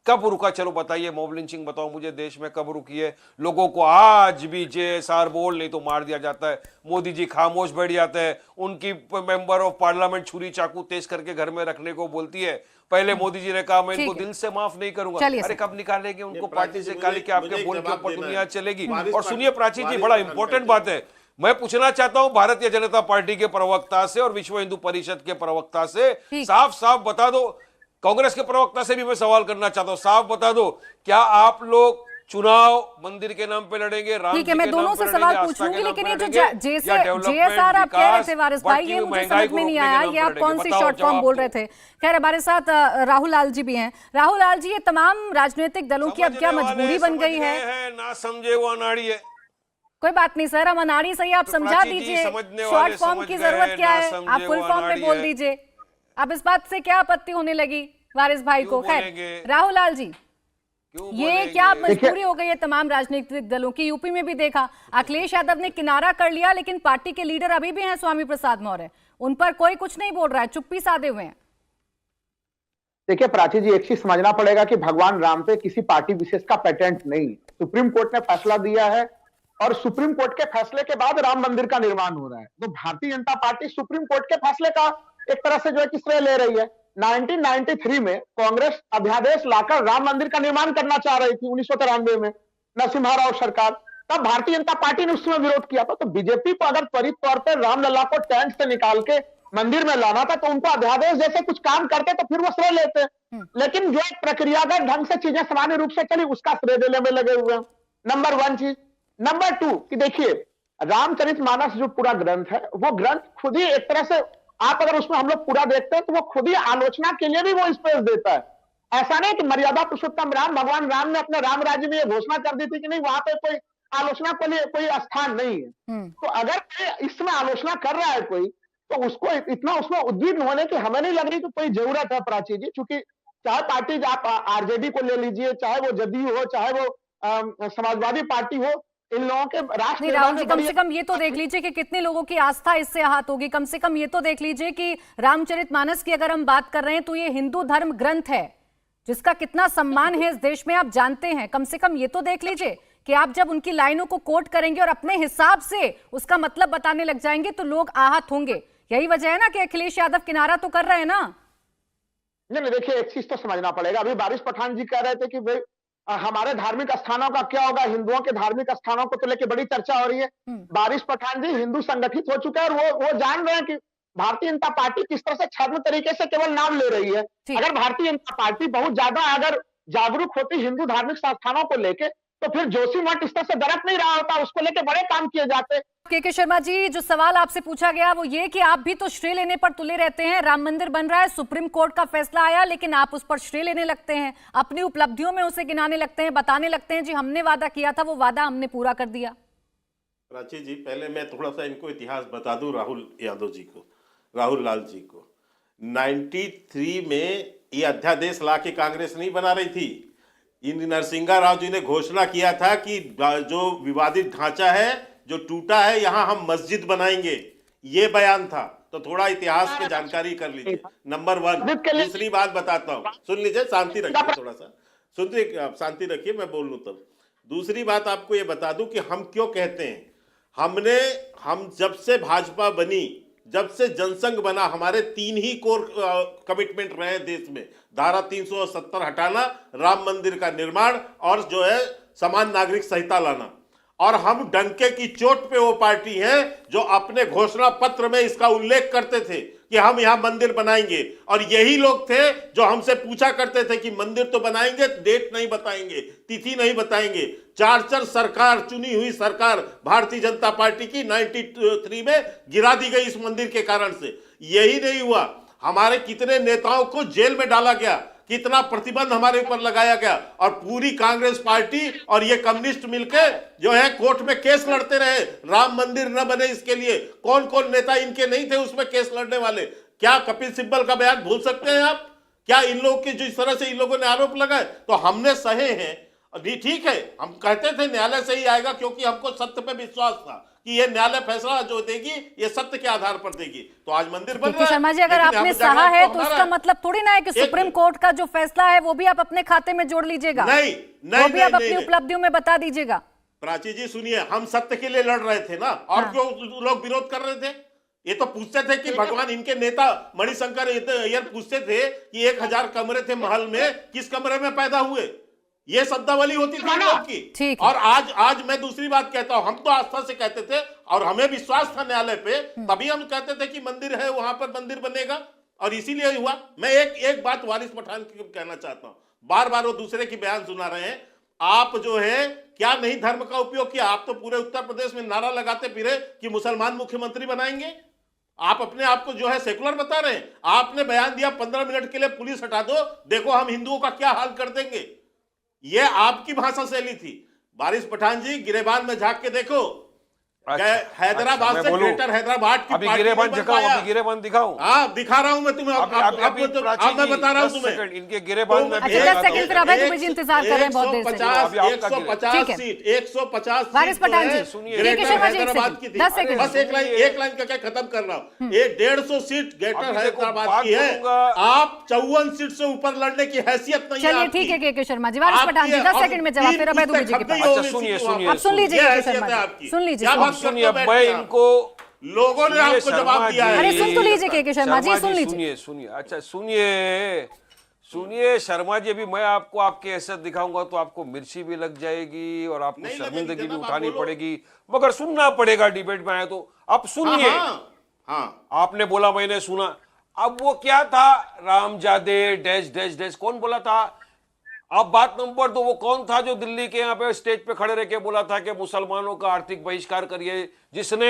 कब रुका? चलो बताइए, मॉब लिंचिंग बताओ मुझे, देश में कब रुकी है? लोगों को आज भी जेएसआर बोल नहीं तो मार दिया जाता है। मोदी जी खामोश बैठ जाते हैं, उनकी मेंबर ऑफ पार्लियामेंट छुरी चाकू तेज करके घर में रखने को बोलती है। पहले मोदी जी ने कहा मैं इनको दिल से माफ नहीं करूंगा। अरे कब निकालेंगे उनको पार्टी से? काली के आपके बोल के ऊपर दुनिया चलेगी। और सुनिए प्राची जी, बड़ा इंपॉर्टेंट बात है, मैं पूछना चाहता हूं भारतीय जनता पार्टी के प्रवक्ता से और विश्व हिंदू परिषद के प्रवक्ता से, साफ साफ बता दो, कांग्रेस के प्रवक्ता से भी मैं सवाल करना चाहता हूं, साफ बता दो, क्या आप लोग चुनाव मंदिर के नाम पे लड़ेंगे? ठीक है, मैं दोनों से सवाल पूछूंगी, लेकिन ये जो जेएसआर आप कह रहे थे वारिस भाई, ये मुझे समझ में नहीं आया, ये आप कौन सी शॉर्ट फॉर्म बोल रहे थे? खैर हमारे साथ राहुल लाल जी भी हैं। राहुल लाल जी, ये तमाम राजनीतिक दलों की अब क्या मजबूरी बन गई है? ना समझे वो अनाड़ी है। कोई बात नहीं सर, हम अनाड़ी सही, आप समझा दीजिए, शॉर्ट फॉर्म की जरूरत क्या है, आप फुल फॉर्म में बोल दीजिए। अब इस बात से क्या आपत्ति होने लगी वारिस भाई को? खैर राहुल लाल जी, ये क्या मजबूरी हो गई है तमाम राजनीतिक दलों की? यूपी में भी देखा, अखिलेश यादव ने किनारा कर लिया, लेकिन पार्टी के लीडर अभी भी हैं स्वामी प्रसाद मौर्य, उन पर कोई कुछ नहीं बोल रहा है, चुप्पी साधे हुए हैं। देखिए प्राची जी, एक चीज समझना पड़ेगा कि भगवान राम पे किसी पार्टी विशेष का पेटेंट नहीं। सुप्रीम कोर्ट ने फैसला दिया है और सुप्रीम कोर्ट के फैसले के बाद राम मंदिर का निर्माण हो रहा है। तो Bharatiya Janata party supreme court के फैसले का एक तरह से जो है कि श्रेय ले रही है। 1993 में कांग्रेस अध्यादेश लाकर राम मंदिर का निर्माण करना चाह रही थी, 1993 में नरसिम्हा राव सरकार, तब भारतीय जनता पार्टी ने उसमें विरोध किया था। तो बीजेपी को अगर त्वरित तौर पर रामलला को टेंट से निकाल के मंदिर में लाना था, तो उनको अध्यादेश जैसे कुछ काम करते तो फिर वो श्रेय लेते, लेकिन जो एक प्रक्रियागत ढंग से चीजें सामान्य रूप से चली, उसका श्रेय देने में लगे हुए हैं। नंबर 1 चीज। नंबर 2 कि देखिए, रामचरितमानस जो पूरा ग्रंथ है, वो ग्रंथ खुद ही एक तरह से, आप अगर उसमें हम लोग पूरा देखते हैं तो वो खुद ही आलोचना के लिए भी वो स्पेस देता है। ऐसा नहीं कि मर्यादा पुरुषोत्तम राम, भगवान राम ने अपने राम राज्य में ये घोषणा कर दी थी कि नहीं, वहां पे कोई आलोचना के लिए कोई स्थान नहीं है। तो अगर इसमें आलोचना कर रहा है कोई, तो उसको इतना उसमें उद्विग्न होने की हमें नहीं लग रही कि कोई जरूरत है प्राची जी। क्योंकि चाहे पार्टी आप आरजेडी को ले लीजिए, चाहे वो जदयू हो, चाहे वो समाजवादी पार्टी हो, इन लोगों के राष्ट्रीय राहुल जी, कम से कम ये तो देख लीजिए कि कितने लोगों की आस्था इससे आहत होगी। कम से कम ये तो देख लीजिए कि रामचरितमानस की अगर हम बात कर रहे हैं तो ये हिंदू धर्म ग्रंथ है जिसका कितना सम्मान है इस देश में, आप जानते हैं। कम से कम ये तो देख लीजिए कि आप जब उनकी लाइनों को कोट करेंगे और अपने हिसाब से उसका मतलब बताने लग जाएंगे तो लोग आहत होंगे। यही वजह है ना कि अखिलेश यादव किनारा तो कर रहे हैं ना। नहीं, देखिए एक चीज तो समझना पड़ेगा। अभी वारिस पठान जी कह रहे थे कि भाई हमारे धार्मिक स्थानों का क्या होगा, हिंदुओं के धार्मिक स्थानों को तो लेकर बड़ी चर्चा हो रही है। वारिस पठान जी हिंदू संगठित हो चुके हैं और वो जान रहे हैं कि भारतीय जनता पार्टी किस तरह से छद्म तरीके से केवल नाम ले रही है। अगर भारतीय जनता पार्टी बहुत ज्यादा अगर जागरूक होती हिंदू धार्मिक संस्थानों को लेकर, तो फिर जोशी मठ इस तरह से दरक नहीं रहा होता, उसको लेकर बड़े काम किए जाते। के शर्मा जी, जो सवाल आपसे पूछा गया वो ये कि आप भी तो श्रेय लेने पर तुले रहते हैं। राम मंदिर बन रहा है, सुप्रीम कोर्ट का फैसला आया, लेकिन आप उस पर श्रेय लेने लगते हैं, अपनी उपलब्धियों में उसे गिनाने लगते हैं, बताने लगते हैं जी हमने वादा किया था, वो वादा हमने पूरा कर दिया। प्राची जी, पहले मैं थोड़ा सा इनको इतिहास बता दूं, राहुल लाल जी को। 93 में ये अध्यादेश ला के कांग्रेस नहीं बना रही थी। इन नरसिंहा राव जी ने घोषणा किया था कि जो विवादित ढांचा है, जो टूटा है, यहां हम मस्जिद बनाएंगे, ये बयान था। तो थोड़ा इतिहास की जानकारी कर लीजिए। नंबर 1। दूसरी बात बताता हूं, सुन लीजिए, शांति रखिए, थोड़ा सा सुनिए, आप शांति रखिए, मैं बोल लूं तब। दूसरी बात आपको ये बता दूं कि हम क्यों कहते हैं, हम जब से भाजपा बनी, जब से जनसंघ बना, हमारे 3 ही कोर कमिटमेंट रहे देश में। धारा 370 हटाना, राम मंदिर का निर्माण और जो है समान नागरिक संहिता लाना। और हम डंके की चोट पे वो पार्टी है जो अपने घोषणा पत्र में इसका उल्लेख करते थे कि हम यहां मंदिर बनाएंगे, और यही लोग थे जो हमसे पूछा करते थे कि मंदिर तो बनाएंगे, डेट नहीं बताएंगे, तिथि नहीं बताएंगे। 4 सरकार, चुनी हुई सरकार भारतीय जनता पार्टी की 93 में गिरा दी गई इस मंदिर के कारण से। यही नहीं हुआ, हमारे कितने नेताओं को जेल में डाला गया, कितना प्रतिबंध हमारे ऊपर लगाया गया, और पूरी कांग्रेस पार्टी और ये कम्युनिस्ट मिलकर जो है कोर्ट में केस लड़ते रहे राम मंदिर न बने इसके लिए। कौन कौन नेता इनके नहीं थे उसमें केस लड़ने वाले? क्या कपिल सिब्बल का बयान भूल सकते हैं आप? क्या इन लोगों की जिस तरह से इन लोगों ने आरोप लगाए तो हमने सहे हैं। ठीक है, हम कहते थे न्यायालय से ही आएगा क्योंकि हमको सत्य पे विश्वास था कि ये न्यायालय फैसला जो देगी ये सत्य के आधार पर देगी। तो आज मंदिर बन रहा है। शर्मा जी, अगर आपने सहा है तो इसका मतलब थोड़ी ना है कि सुप्रीम कोर्ट का जो फैसला है वो भी आप अपने खाते में जोड़ लीजिएगा। नहीं, वो भी आप अपनी उपलब्धियों में बता दीजिएगा। प्राची जी सुनिए, हम सत्य के लिए लड़ रहे थे ना, और क्यों लोग विरोध कर रहे थे? ये तो पूछते थे कि भगवान, इनके नेता मणिशंकर अय्यर पूछते थे कि 1000 कमरे थे महल में, किस कमरे में पैदा हुए? ये शब्दावली होती थी लोग की। और आज मैं दूसरी बात कहता हूं, हम तो आस्था से कहते थे और हमें विश्वास था न्यायालय पे, तभी हम कहते थे कि मंदिर है वहां पर मंदिर बनेगा, और इसीलिए हुआ। मैं एक बात वारिस पठान की कहना चाहता हूं, बार बार वो दूसरे की बयान सुना रहे हैं। आप जो है क्या नहीं धर्म का उपयोग किया? आप तो पूरे उत्तर प्रदेश में नारा लगाते फिरे कि मुसलमान मुख्यमंत्री बनाएंगे। आप अपने आप को जो है सेकुलर बता रहे हैं। आपने बयान दिया 15 मिनट के लिए पुलिस हटा दो, देखो हम हिंदुओं का क्या हाल कर देंगे। ये आपकी भाषा शैली थी। वारिस पठान जी, गिरेबान में झांक के देखो, हैदराबाद से ग्रेटर हैदराबाद की अभी गिरेबान दिखाऊं, अभी गिरेबान दिखाऊं। हाँ, दिखा रहा हूं मैं तुम्हें। अब मैं बता रहा हूं तुम्हें इनके गिरेबान में। अच्छा, 10 सेकंड फिर अभय दुबे जी इंतजार कर रहे हैं बहुत देर से। 150 सीट, 150 वारिस पठान जी, हैदराबाद की थी। 10 सेकंड, बस एक लाइन का क्या खत्म कर रहा हूं। 150 सीट ग्रेटर हैदराबाद की है। आप 54 सीट से ऊपर लड़ने की हैसियत नहीं है। चलिए ठीक है के शर्मा जी। वारिस पठान जी 10 सेकंड में जवाब, फिर अभय दुबे जी के पास। सुनिए आप सुन लीजिए के शर्मा जी, सुन लीजिए। सुनिए, मैं इनको, लोगों ने आपको जवाब दिया है। अरे सुन तो लीजिए के शर्मा जी, सुन लीजिए। सुनिए, अच्छा सुनिए शर्मा जी, अभी मैं आपको आपकी हैसियत दिखाऊंगा तो आपको मिर्ची भी लग जाएगी और आपको शर्मिंदगी भी उठानी पड़ेगी, मगर सुनना पड़ेगा। डिबेट में आए तो आप सुनिए। हाँ, आपने बोला, मैंने सुना। अब वो क्या था, रामजादे डैश डैश डैश, कौन बोला था? अब बात नंबर 2, वो कौन था जो दिल्ली के यहाँ पे स्टेज पे खड़े रह के बोला था कि मुसलमानों का आर्थिक बहिष्कार करिए, जिसने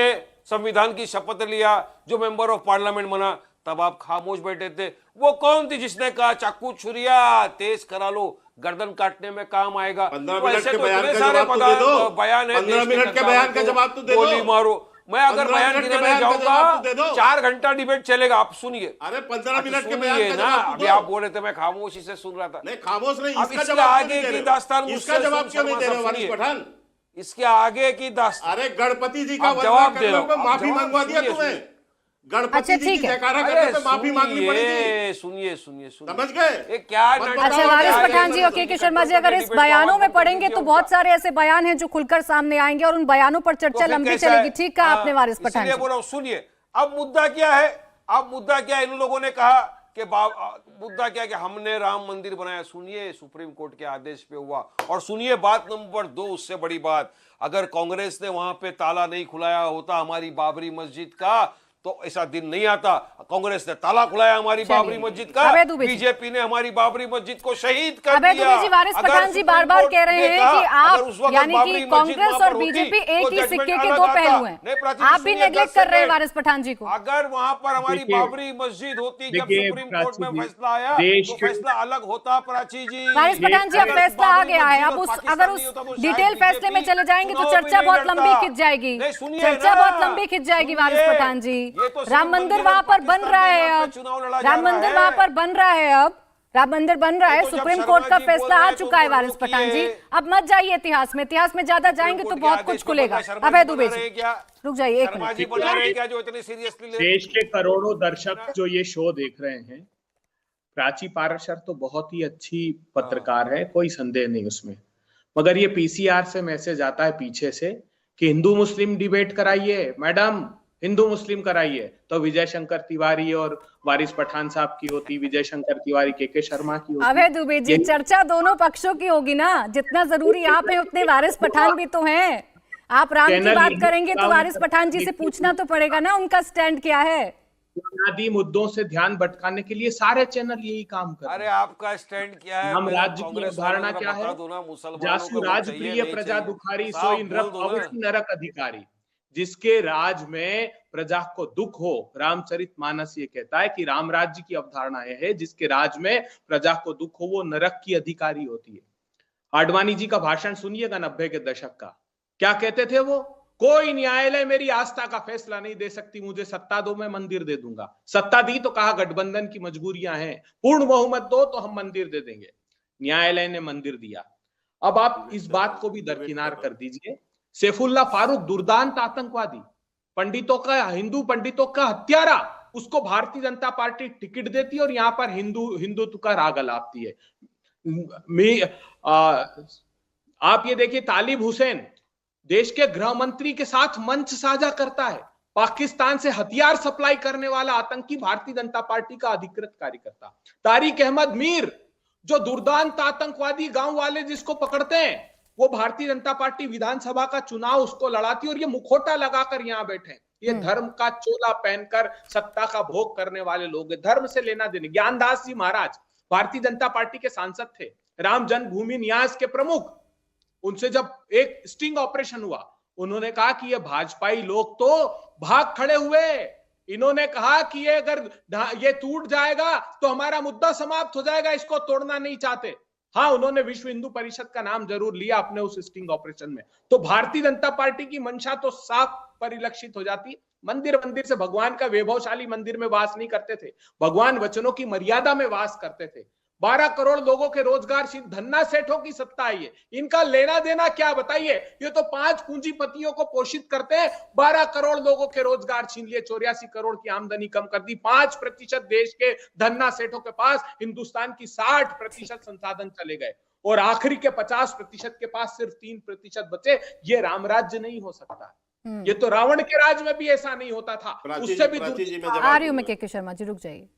संविधान की शपथ लिया, जो मेंबर ऑफ पार्लियामेंट बना? तब आप खामोश बैठे थे। वो कौन थी जिसने कहा चाकू छुरिया तेज करा लो, गर्दन काटने में काम आएगा? 15 मिनट के बयान का जवाब तो दे दो। बयान है, 15 मिनट के बयान का जवाब तो दे दो। गोली मारो। मैं अगर बयान गिराने जाऊंगा 4 घंटा डिबेट चलेगा। आप सुनिए। अरे 15 मिनट के बयान का ना, जवाब अभी आप बोल रहे थे, मैं खामोशी से सुन रहा था। नहीं, खामोश नहीं, अब इसका इसके जवाब आगे की दास्तान इसका जवाब क्यों नहीं दे रहे वारिस पठान? इसके आगे की दास्तान, अरे गणपति जी का जवाब दे रहा हूं, माफी मंगवा दिया तुम्हें। गणपति जी की जयकारा करने पे माफी मांगनी पड़ेगी। सुनिए, समझ गए? क्या? अच्छा वारिस पठान जी और के शर्मा जी, अगर इस बयानों में पढ़ेंगे तो बहुत सारे ऐसे बयान हैं जो खुलकर सामने आएंगे और उन बयानों पर चर्चा लंबी चलेगी। ठीक कहा आपने वारिस पठान जी। बोल रहा हूं, सुनिए। अब मुद्दा क्या है? इन लोगों ने कहा कि मुद्दा क्या है कि हमने राम मंदिर बनाया। सुनिए, सुप्रीम कोर्ट के आदेश पे हुआ। और सुनिए बात नंबर 2, उससे बड़ी बात, अगर कांग्रेस ने वहां पे ताला नहीं खुलाया होता हमारी बाबरी मस्जिद का, तो ऐसा दिन नहीं आता। कांग्रेस ने ताला खुलाया हमारी बाबरी मस्जिद का, बीजेपी ने हमारी बाबरी मस्जिद को शहीद कर दिया। अभय दुबे जी, वारिस पठान जी बार बार कह रहे हैं कि आप, यानी कि कांग्रेस और बीजेपी एक ही सिक्के के 2 पहलू हैं। आप भी नेग्लेक्ट कर रहे हैं वारिस पठान जी को। अगर वहां पर हमारी बाबरी मस्जिद होती, जब सुप्रीम कोर्ट में फैसला आया तो फैसला अलग होता। प्राची जी, वारिस पठान जी, अब फैसला आ गया है। अब अगर उस डिटेल फैसले में चले जाएंगे तो चर्चा बहुत लंबी खिंच जाएगी। चर्चा बहुत लंबी खिंच जाएगी वारिस पठान जी। राम मंदिर वहां पर बन रहा है, अब राम मंदिर वहां पर बन रहा है, अब राम मंदिर बन रहा है। सुप्रीम कोर्ट का फैसला आ चुका है वारिस पठान जी। अब मत जाइए इतिहास में, इतिहास में ज्यादा जाएंगे तो बहुत कुछ खुलेगा। अभय दुबे जी रुक जाइए एक मिनट। देश के करोड़ों दर्शक जो ये शो देख रहे हैं, प्राची पाराशर तो बहुत ही अच्छी पत्रकार है, कोई संदेह नहीं उसमें, मगर ये पीसीआर से मैसेज आता है पीछे से कि हिंदू मुस्लिम डिबेट कराइए मैडम, हिंदू मुस्लिम कराइए। तो विजय शंकर तिवारी और वारिस पठान साहब की होती, विजय शंकर तिवारी के शर्मा की होती। अभय दुबे जी, चर्चा दोनों पक्षों की होगी ना। जितना जरूरी आप हैं उतने वारिस पठान भी तो हैं। आप राम की चैनल बात यही करेंगे तो काम वारिस करता पठान जी है। से पूछना तो पड़ेगा ना उनका स्टैंड क्या है। बुनियादी मुद्दों से ध्यान भटकाने के लिए सारे चैनल यही काम कर रहे अरे हैं। आपका स्टैंड क्या है? राम मेरे राज्य की कांग्रेस अवधारणा वालों को क्या बता है? दो ना, मुसलमानों जासु को राज चाहिए प्रिय नहीं प्रजा चाहिए, दुखारी साफ सोई बोल दो ना। अवश्य नरक अधिकारी। जिसके राज में प्रजा को दुख हो, रामचरितमानस ये कहता है कि राम राज्य की अवधारणा यह है जिसके राज में प्रजा को दुख हो वो नरक की अधिकारी होती है। आडवाणी जी का भाषण सुनिएगा 90 के दशक का, क्या कहते थे वो? कोई न्यायालय मेरी आस्था का फैसला नहीं दे सकती, मुझे सत्ता दो मैं मंदिर दे दूंगा। सत्ता दी तो कहा गठबंधन की मजबूरियां हैं, पूर्ण बहुमत दो तो हम मंदिर दे देंगे। न्यायालय ने मंदिर दिया। अब आप इस बात को भी दरकिनार कर दीजिए, सैफुल्लाह फारूक दुर्दांत आतंकवादी, पंडितों का, हिंदू पंडितों का हत्यारा, उसको भारतीय जनता पार्टी टिकट देती है और यहां पर हिंदुत्व का राग अलापती है। आप ये देखिए, तालिब हुसैन देश के गृह मंत्री के साथ मंच साझा करता है। पाकिस्तान से हथियार सप्लाई करने वाला आतंकी भारतीय जनता पार्टी का अधिकृत कार्यकर्ता। तारिक अहमद मीर जो दुर्दांत आतंकवादी, गांव वाले जिसको पकड़ते हैं, वो भारतीय जनता पार्टी विधानसभा का चुनाव उसको लड़ाती है और ये मुखौटा लगाकर यहां बैठे। ये धर्म का चोला पहनकर सत्ता का भोग करने वाले लोग हैं, धर्म से लेना देने। ज्ञानदास जी महाराज भारतीय जनता पार्टी के सांसद थे, राम जन्मभूमि न्यास के प्रमुख। उनसे जब एक स्टिंग ऑपरेशन हुआ, उन्होंने कहा कि ये भाजपाई लोग तो भाग खड़े हुए। इन्होंने कहा कि ये अगर ये टूट जाएगा तो हमारा मुद्दा समाप्त हो जाएगा, इसको तोड़ना नहीं चाहते। हाँ, उन्होंने विश्व हिंदू परिषद का नाम जरूर लिया अपने उस स्टिंग ऑपरेशन में। तो भारतीय जनता पार्टी की मंशा तो साफ परिलक्षित हो जाती। मंदिर से भगवान का वैभवशाली मंदिर में वास नहीं करते थे, भगवान वचनों की मर्यादा में वास करते थे। 12 करोड़ लोगों के रोजगार, धन्ना सेठों की सत्ता आई है, इनका लेना देना क्या बताइए? ये तो 5 पूंजीपतियों को पोषित करते हैं, 12 करोड़ लोगों के रोजगार छीन लिए, 84 करोड़ की आमदनी कम कर दी। 5% देश के धन्ना सेठों के पास हिंदुस्तान की 60% संसाधन चले गए और आखिरी के 50% के पास सिर्फ 3% बचे। ये राम राज्य नहीं हो सकता। ये तो रावण के राज में भी ऐसा नहीं होता था, उससे भी आ रही हूं मैं के शर्मा जी, रुक जाइए।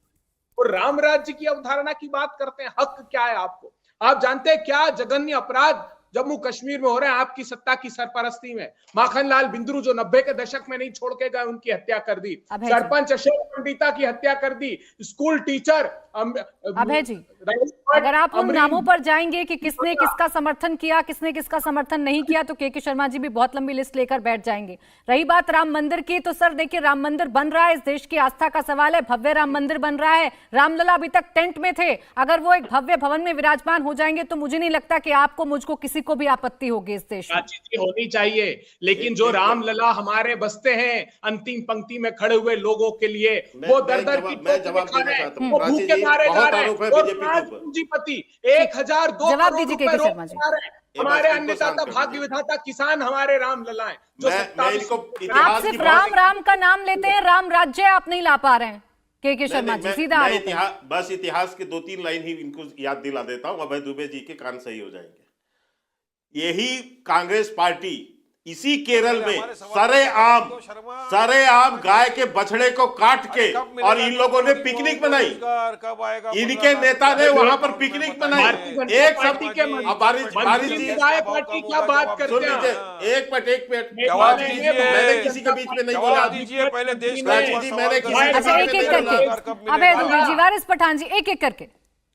और राम राज्य की अवधारणा की बात करते हैं, हक क्या है आपको? आप जानते हैं क्या जघन्य अपराध जम्मू कश्मीर में हो रहे हैं आपकी सत्ता की सरपरस्ती में? माखनलाल बिंद्रू जो 90 के दशक में नहीं छोड़ के गए, उनकी हत्या कर दी। सरपंच अशोक पंडिता की हत्या कर दी। स्कूल टीचर अभय जी, अगर आप उन नामों पर जाएंगे कि किसने किसका समर्थन किया, किसने किसका समर्थन नहीं किया, तो के शर्मा जी भी बहुत लंबी लिस्ट लेकर बैठ जाएंगे। रही बात राम मंदिर की, तो सर देखिए, राम मंदिर बन रहा है, इस देश की आस्था का सवाल है। भव्य राम मंदिर बन रहा है। रामलला अभी तक टेंट में थे, अगर वो एक भव्य भवन में विराजमान हो जाएंगे तो मुझे नहीं लगता कि आपको, मुझको, किसी को भी आपत्ति होगी इस देश में। होनी चाहिए, लेकिन जो रामलला हमारे बसते हैं अंतिम पंक्ति में खड़े हुए लोगों के लिए, वो दर-दर की जवाब देना चाहता हूं। वो भूखे मारे जा रहे हैं। बीजेपी पूंजीपति 1002 जवाब दीजिए के शर्मा जी। हमारे अन्नदाता, भाग्य विधाता किसान हमारे रामलला हैं। जो आप सिर्फ राम का नाम लेते हैं, राम राज्य आप नहीं ला पा रहे हैं। के शर्मा जी, सीधा बस इतिहास के 2-3 लाइन ही इनको याद दिला देता हूं, अभय दुबे जी के कान सही हो जाएंगे। यही कांग्रेस पार्टी इसी केरल में सरेआम गाय के बछड़े को काट के और इन लोगों ने पिकनिक बनाई। इनके नेता ने वहां पर पिकनिक बनाई। एक बारिश जी क्या बात करते हैं? एक मिनट जवाब दीजिए। मैंने किसी के बीच में नहीं बोला। दीजिए पहले देश अच्छा, एक एक करके अभय दुबे जी, वारिस पठान जी, एक एक करके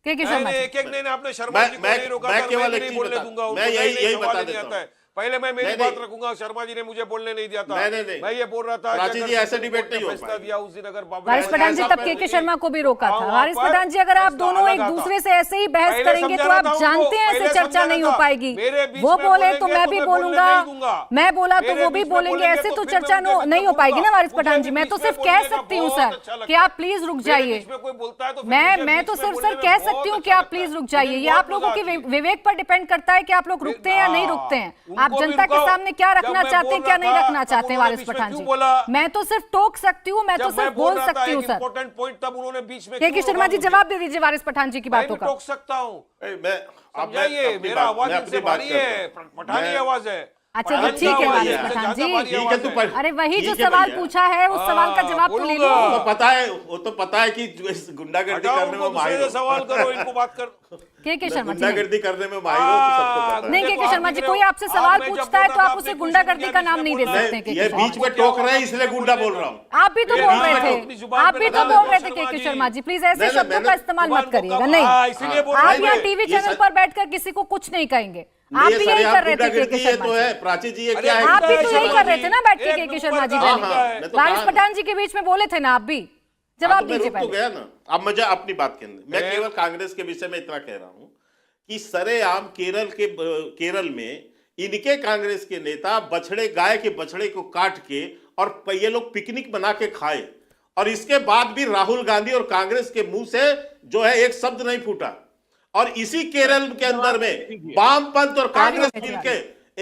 के शर्मा जी। एक नहीं, आपने शर्मा जी को नहीं रोका, मैं केवल एक नहीं चीज बोलने दूंगा, मैं यही बता देता हूं। पहले मैं मेरी बात रखूंगा, शर्मा जी ने मुझे बोलने नहीं दिया था। नहीं। मैं ये बोल रहा था प्राची जी, ऐसे डिबेट नहीं हो फैसला दिया उस दिन, अगर वारिस पठान जी तब के शर्मा को भी रोका था। वारिस पठान जी, अगर आप दोनों एक दूसरे से ऐसे ही बहस करेंगे तो आप जानते हैं ऐसे चर्चा नहीं हो पाएगी। वो बोले तो मैं भी बोलूंगा, मैं बोला तो वो भी बोलेंगे, ऐसे तो चर्चा नहीं हो पाएगी ना। वारिस पठान जी, मैं तो सिर्फ कह सकती हूँ सर कि आप प्लीज रुक जाइए। मैं तो सिर्फ सर कह सकती हूँ कि आप प्लीज रुक जाइए। ये आप लोगों के विवेक पर डिपेंड करता है कि आप लोग रुकते हैं या नहीं रुकते हैं। आप जनता के सामने क्या रखना चाहते हैं, क्या नहीं रखना चाहते हैं। वारिस पठान जी, मैं तो सिर्फ टोक सकती हूँ, मैं तो सिर्फ बोल सकती हूँ सर। इंपॉर्टेंट पॉइंट तब उन्होंने बीच में के शर्मा जी, जवाब दे दीजिए वारिस पठान जी की बातों का। टोक सकता हूँ, मैं समझाइए, मेरा आवाज इनसे भारी है, पठानी आवाज है। अच्छा तो ठीक है वारिस पठान जी, ठीक है तो अरे वही जो ठीक है सवाल भैया। पूछा है उस सवाल का जवाब तो ले लो। वो तो पता है कि जो इस गुंडागर्दी करने में माहिर हो। सवाल करो, इनको बात कर। के शर्मा जी नहीं। गुंडागर्दी करने में माहिर हो तो सबको पता है। नहीं के शर्मा जी, कोई आपसे सवाल पूछता है तो आप उसे गुंडागर्दी का नाम नहीं दे सकते। ये बीच में टोक रहे हैं इसलिए गुंडा बोल रहा हूँ। आप भी तो बोल रहे थे, आप भी तो बोल रहे थे के शर्मा जी, प्लीज ऐसे शब्दों का इस्तेमाल मत करिएगा। नहीं, आप यहाँ टीवी चैनल पर बैठकर किसी को कुछ नहीं कहेंगे। आप भी यही कर रहे थे के शर्मा तो जी, है प्राची जी, ये क्या है? आप भी तो यही कर रहे थे ना बैठ के के शर्मा जी। वारिस पठान जी के बीच में बोले थे ना आप भी, जवाब दीजिए पहले। गया ना, अब मुझे अपनी बात कहने, मैं केवल कांग्रेस के विषय में इतना कह रहा हूं कि सरेआम केरल में इनके कांग्रेस के नेता गाय के बछड़े को काट के और ये लोग पिकनिक बना के खाए, और इसके बाद भी राहुल गांधी और कांग्रेस के मुंह से जो है एक शब्द नहीं फूटा। और इसी केरल के अंदर में वामपंथ और कांग्रेस मिलके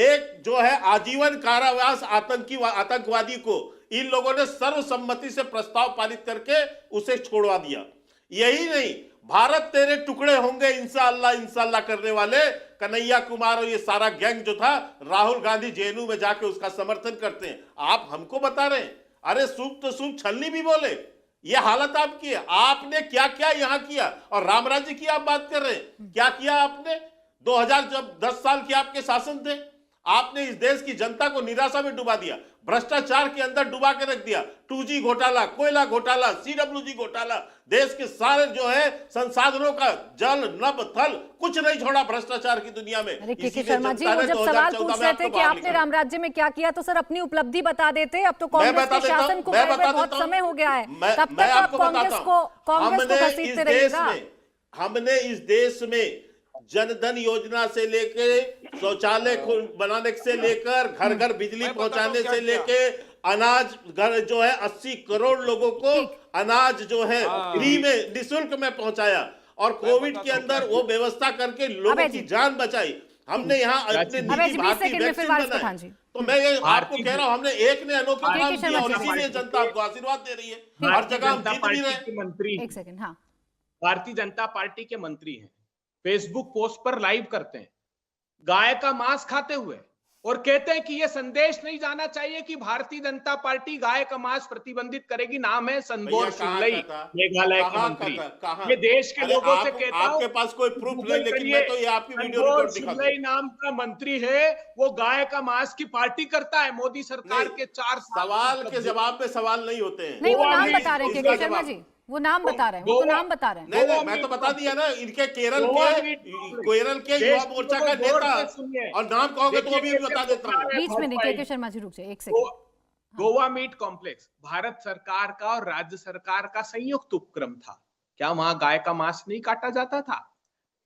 एक जो है आजीवन कारावास आतंकवादी को इन लोगों ने सर्वसम्मति से प्रस्ताव पारित करके उसे छोड़वा दिया। यही नहीं, भारत तेरे टुकड़े होंगे इंशाअल्लाह इंशाअल्लाह करने वाले कन्हैया कुमार और ये सारा गैंग जो था, राहुल गांधी जेएनयू में जाके उसका समर्थन करते हैं। आप हमको बता रहे हैं, अरे सूप तो सूप छलनी भी बोले, ये हालत आपकी है। आपने क्या क्या यहां किया, और राम राज्य की आप बात कर रहे हैं, क्या किया आपने? 10 साल के आपके शासन थे, आपने इस देश की जनता को निराशा में डुबा दिया, भ्रष्टाचार के अंदर डुबा के रख दिया। 2G घोटाला, कोयला घोटाला, CWG घोटाला, देश के सारे जो है संसाधनों का जल नभ थल कुछ नहीं छोड़ा भ्रष्टाचार की दुनिया में। अरे के शर्मा जी, वो जब सवाल पूछ रहे थे कि आपने राम राज्य में क्या किया तो सर अपनी उपलब्धि बता देते। अब तो कांग्रेस के शासन को बहुत समय हो गया है, तब तक आप कांग्रेस को घसीटते रहिएगा। हमने इस देश में जनधन योजना से लेके शौचालय बनाने से लेकर घर घर बिजली पहुंचाने से लेके अनाज घर जो है 80 करोड़ लोगों को अनाज जो है फ्री में निःशुल्क में पहुंचाया, और कोविड के अंदर वो व्यवस्था करके लोगों की जान बचाई। हमने यहाँ अपने निजी भारतीय वैक्सीन बनाए। तो मैं ये आपको कह रहा हूँ, हमने एक ने अनोखा काम किया और इसीलिए जनता आपको आशीर्वाद दे रही है। हर जगह हम जीत भी रहे। मंत्री, एक सेकंड, हाँ, भारतीय जनता पार्टी के मंत्री हैं, फेसबुक पोस्ट पर लाइव करते हैं गाय का मांस खाते हुए, और कहते हैं कि यह संदेश नहीं जाना चाहिए कि भारतीय जनता पार्टी गाय का मांस प्रतिबंधित करेगी। नाम है संदोर सुनलई, मेघालय के मंत्री। ये देश के लोगों से कहता हूं, आपके पास कोई प्रूफ नहीं, लेकिन मैं तो ये आपकी वीडियो रिकॉर्ड दिखा दूं। सुनलई नाम का मंत्री है, वो गाय का मांस की पार्टी करता है। मोदी सरकार के 4 सवाल के जवाब में सवाल नहीं होते हैं। नहीं वो नाम बता रहे हैं के शर्मा जी, वो नाम बता रहे हैं, वो तो नाम बता रहे हैं। नहीं, मैं तो बता दिया ना, इनके केरल के युवा मोर्चा का नेता, और नाम कहोगे तो भी बता देता हूँ। बीच में नहीं, के शर्मा जी रुक जाइए एक second. Goa meat complex Bharat सरकार का और राज्य सरकार का संयुक्त उपक्रम था। क्या वहां गाय का मांस नहीं काटा जाता था?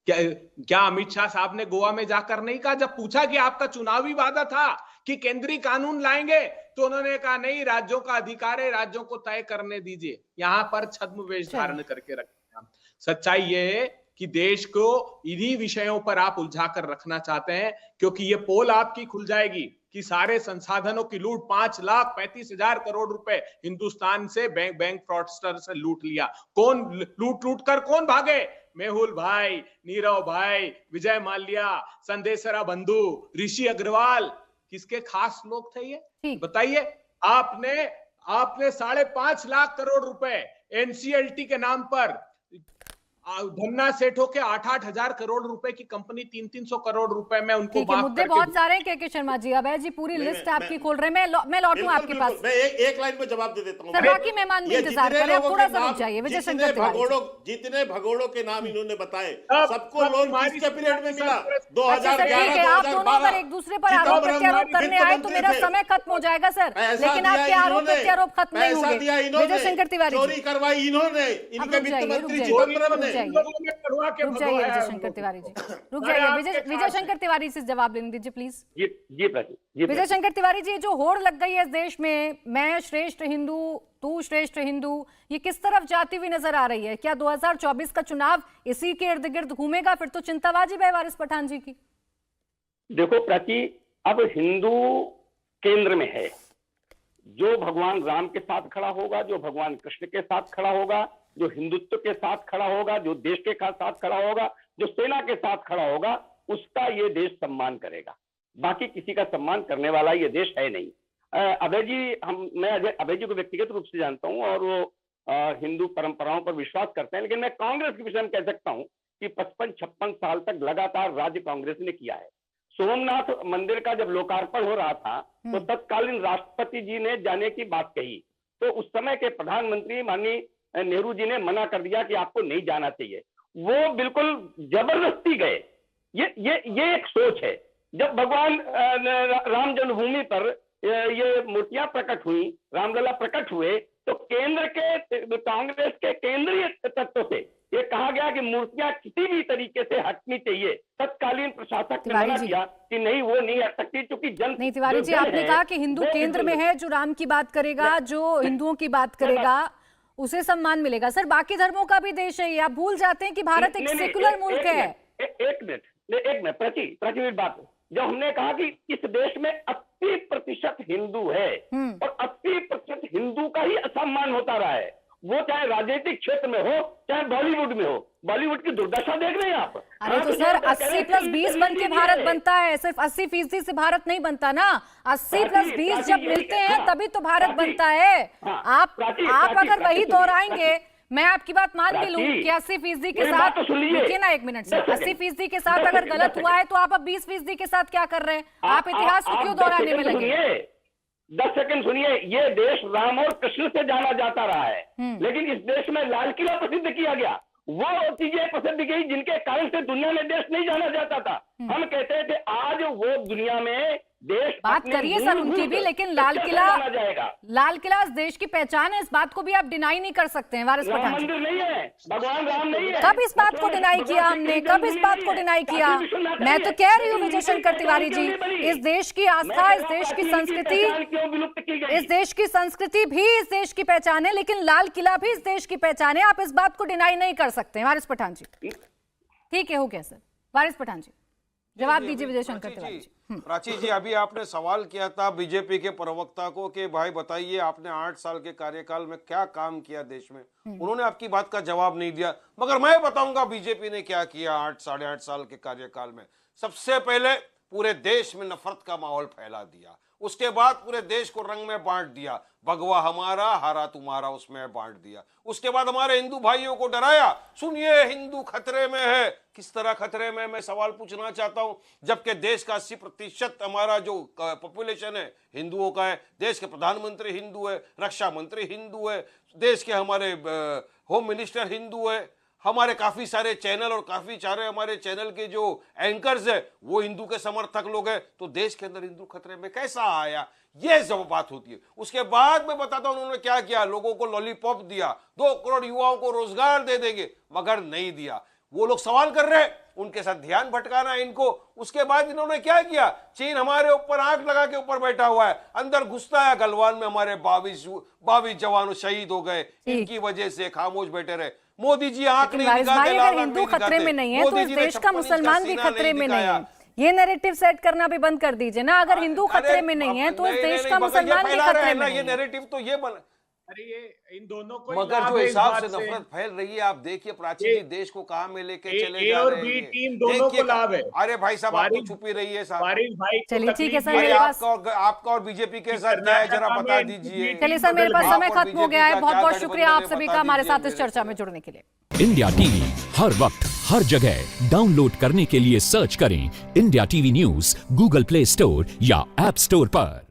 क्या अमित शाह साहब ने गोवा में जाकर नहीं कहा? जब पूछा कि आपका चुनावी वादा था कि केंद्रीय कानून लाएंगे, तो उन्होंने कहा नहीं, राज्यों का अधिकार है, राज्यों को तय करने दीजिए। यहां पर छद्म वेश धारण करके रखे। सच्चाई ये है कि देश को इन्हीं विषयों पर आप उलझा कर रखना चाहते हैं, क्योंकि ये पोल आपकी खुल जाएगी कि सारे संसाधनों की लूट, 5,35,000 करोड़ रुपए हिंदुस्तान से बैंक फ्रॉडस्टर से लूट लिया। कौन लूट कर कौन भागे? मेहुल भाई, नीरव भाई, विजय माल्या, संदेशरा बंधु, ऋषि अग्रवाल, किसके खास लोग थे ये? बताइए। आपने 5.5 लाख करोड़ रुपए NCLT के नाम पर, धन्ना सेठों के 8-8 हजार करोड़ रुपए की कंपनी 300-300 करोड़ रुपए में उनको मुद्दे बहुत सारे हैं के शर्मा जी। अभय जी पूरी लिस्ट आपकी खोल रहे हैं, मैं लौटूं आपके पास। मैं एक लाइन में जवाब दे देता हूं। सर बाकी मेहमान भी इंतजार करें, आप थोड़ा सा रुक जाइए। विजय शंकर तिवारी, जितने भगोड़ों के नाम इन्होंने बताए, सबको लोन किसके पीरियड में मिला? 2011। आप दोनों अगर एक दूसरे पर आरोप प्रत्यारोप करने आए तो मेरा समय खत्म हो जाएगा सर, लेकिन आपके आरोप प्रत्यारोप खत्म नहीं होंगे। विजय शंकर तिवारी, चोरी करवाई इन्होंने, इनके वित्त मंत्री चिदम्बरम ने। रुक जाइए विजय शंकर तिवारी जी, रुक जाइए। विजय शंकर तिवारी से जवाब लेने दीजिए प्लीज। विजय शंकर तिवारी जी, जो होड़ लग गई है इस देश में, मैं श्रेष्ठ हिंदू, तू श्रेष्ठ हिंदू, ये किस तरफ जाती हुई नजर आ रही है? क्या 2024 का चुनाव इसी के इर्द गिर्द घूमेगा? फिर तो चिंता वाजिब है वारिस पठान जी की। देखो प्राची, अब हिंदू केंद्र में है। जो भगवान राम के साथ खड़ा होगा, जो भगवान कृष्ण के साथ खड़ा होगा, जो हिंदुत्व के साथ खड़ा होगा, जो देश के साथ खड़ा होगा, जो सेना के साथ खड़ा होगा, उसका ये देश सम्मान करेगा। बाकी किसी का सम्मान करने वाला ये देश है नहीं। अभय जी, मैं अभय जी को व्यक्तिगत रूप से जानता हूं और वो हिंदू परंपराओं पर विश्वास करते हैं, लेकिन मैं कांग्रेस के विषय में कह सकता हूं कि 55-56 साल तक लगातार राज्य कांग्रेस ने किया है। सोमनाथ मंदिर का जब लोकार्पण हो रहा था तो तत्कालीन राष्ट्रपति जी ने जाने की बात कही, तो उस समय के प्रधानमंत्री माननीय नेहरू जी ने मना कर दिया कि आपको नहीं जाना चाहिए। वो बिल्कुल जबरदस्ती गए। ये एक सोच है। जब भगवान राम जन्मभूमि पर ये मूर्तियां प्रकट हुई, रामलला प्रकट हुए, तो केंद्र के कांग्रेस के केंद्रीय तत्व से ये कहा गया कि मूर्तियां किसी भी तरीके से हटनी चाहिए। तत्कालीन प्रशासक ने मना किया कि नहीं, वो नहीं हट सकती, क्योंकि जन नहीं तिवारी जी, आपने कहा कि हिंदू केंद्र में है, जो राम की बात करेगा, जो हिंदुओं की बात करेगा, उसे सम्मान मिलेगा। सर, बाकी धर्मों का भी देश है, आप भूल जाते हैं कि भारत एक सेकुलर मुल्क है। एक मिनट प्राची बात, जब हमने कहा कि इस देश में 80% हिंदू है और 80% हिंदू का ही असम्मान होता रहा है, वो चाहे राजनीतिक क्षेत्र में हो चाहे बॉलीवुड में हो। बॉलीवुड की दुर्दशा देख रहे हैं आप। अरे तो सर 80+20 बन के भारत बनता है, सिर्फ 80% से भारत नहीं बनता ना। 80+20 जब मिलते हैं तभी तो भारत बनता है। आप अगर वही दोहराएंगे, मैं आपकी बात मान भी लूं कि 80% के साथ, देखिए ना एक मिनट से, 80% के साथ अगर गलत हुआ है तो आप अब 20% के साथ क्या कर रहे हैं? आप इतिहास को क्यों दोहराने में लगे? 10 सेकंड सुनिए। ये देश राम और कृष्ण से जाना जाता रहा है, लेकिन इस देश में लाल किला प्रसिद्ध किया गया। वो चीजें प्रसिद्ध की जिनके कारण से दुनिया में देश नहीं जाना जाता था। हम कहते थे आज वो दुनिया में देश बात करिए सर उनकी भी, लेकिन लाल किला इस देश की पहचान है, इस बात को भी आप डिनाई नहीं कर सकते हैं। वारिस पठान, मंदिर नहीं है, भगवान राम नहीं है। कब इस बात को डिनाई किया हमने? कब इस बात को डिनाई किया? मैं तो कह रही हूँ विजय शंकर तिवारी जी, इस देश की आस्था, इस देश की संस्कृति, इस देश की संस्कृति भी इस देश की पहचान है, लेकिन लाल किला भी इस देश की पहचान है। आप इस बात को डिनाई नहीं कर सकते। वारिस पठान जी, ठीक है, हो गया सर। वारिस पठान जी, जवाब दीजिए विजय शंकर तिवारी जी। प्राची जी, अभी आपने सवाल किया था बीजेपी के प्रवक्ता को कि भाई बताइए आपने 8 साल के कार्यकाल में क्या काम किया देश में। उन्होंने आपकी बात का जवाब नहीं दिया, मगर मैं बताऊंगा बीजेपी ने क्या किया 8-8.5 साल के कार्यकाल में। सबसे पहले पूरे देश में नफरत का माहौल फैला दिया, उसके बाद पूरे देश को रंग में बांट दिया, भगवा हमारा हरा तुम्हारा, उसमें बांट दिया। उसके बाद हमारे हिंदू भाइयों को डराया, सुनिए हिंदू खतरे में है। किस तरह खतरे में, मैं सवाल पूछना चाहता हूं। जबकि देश का 80% हमारा जो पॉपुलेशन है हिंदुओं का है, देश के प्रधानमंत्री हिंदू है, रक्षा मंत्री हिंदू है, देश के हमारे होम मिनिस्टर हिंदू है, हमारे काफी सारे चैनल और काफी सारे हमारे चैनल के जो एंकर्स है वो हिंदू के समर्थक लोग हैं, तो देश के अंदर हिंदू खतरे में कैसा आया? ये जब बात होती है। उसके बाद मैं बताता हूं उन्होंने क्या किया। लोगों को लॉलीपॉप दिया, 2 करोड़ युवाओं को रोजगार दे देंगे, मगर नहीं दिया। वो लोग सवाल कर रहे हैं, उनके साथ ध्यान भटकाना है इनको। उसके बाद इन्होंने क्या किया? चीन हमारे ऊपर आंख लगा के ऊपर बैठा हुआ है, अंदर घुसता है। गलवान में हमारे 22 जवान शहीद हो गए, इनकी वजह से खामोश बैठे रहे। मोदी जी आंख नहीं दिखाते, अगर हिंदू खतरे में नहीं है तो इस देश का मुसलमान भी खतरे में नहीं है। ये नैरेटिव सेट करना भी बंद कर दीजिए ना। अगर हिंदू खतरे में नहीं है तो इस देश का मुसलमान भी खतरे में नहीं है। ये नैरेटिव तो ये बन, अरे ये इन दोनों को, मगर जो हिसाब से नफरत फैल रही है, आप देखिए प्राची जी देश को कहां में लेके चले जा और रहे बी हैं। टीम दोनों को लाभ है। अरे भाई साहब, आप तो छुपी रही है साहब। चलिए ठीक है सर, भाई मेरे पास आपका और बीजेपी के साथ क्या है जरा बता दीजिए। चलिए सर, मेरे पास समय खत्म हो गया है। बहुत बहुत शुक्रिया आप सभी का हमारे साथ इस चर्चा में जुड़ने के लिए। इंडिया टीवी हर वक्त हर जगह डाउनलोड करने के लिए सर्च करें India TV news Google play store या ऐप स्टोर पर।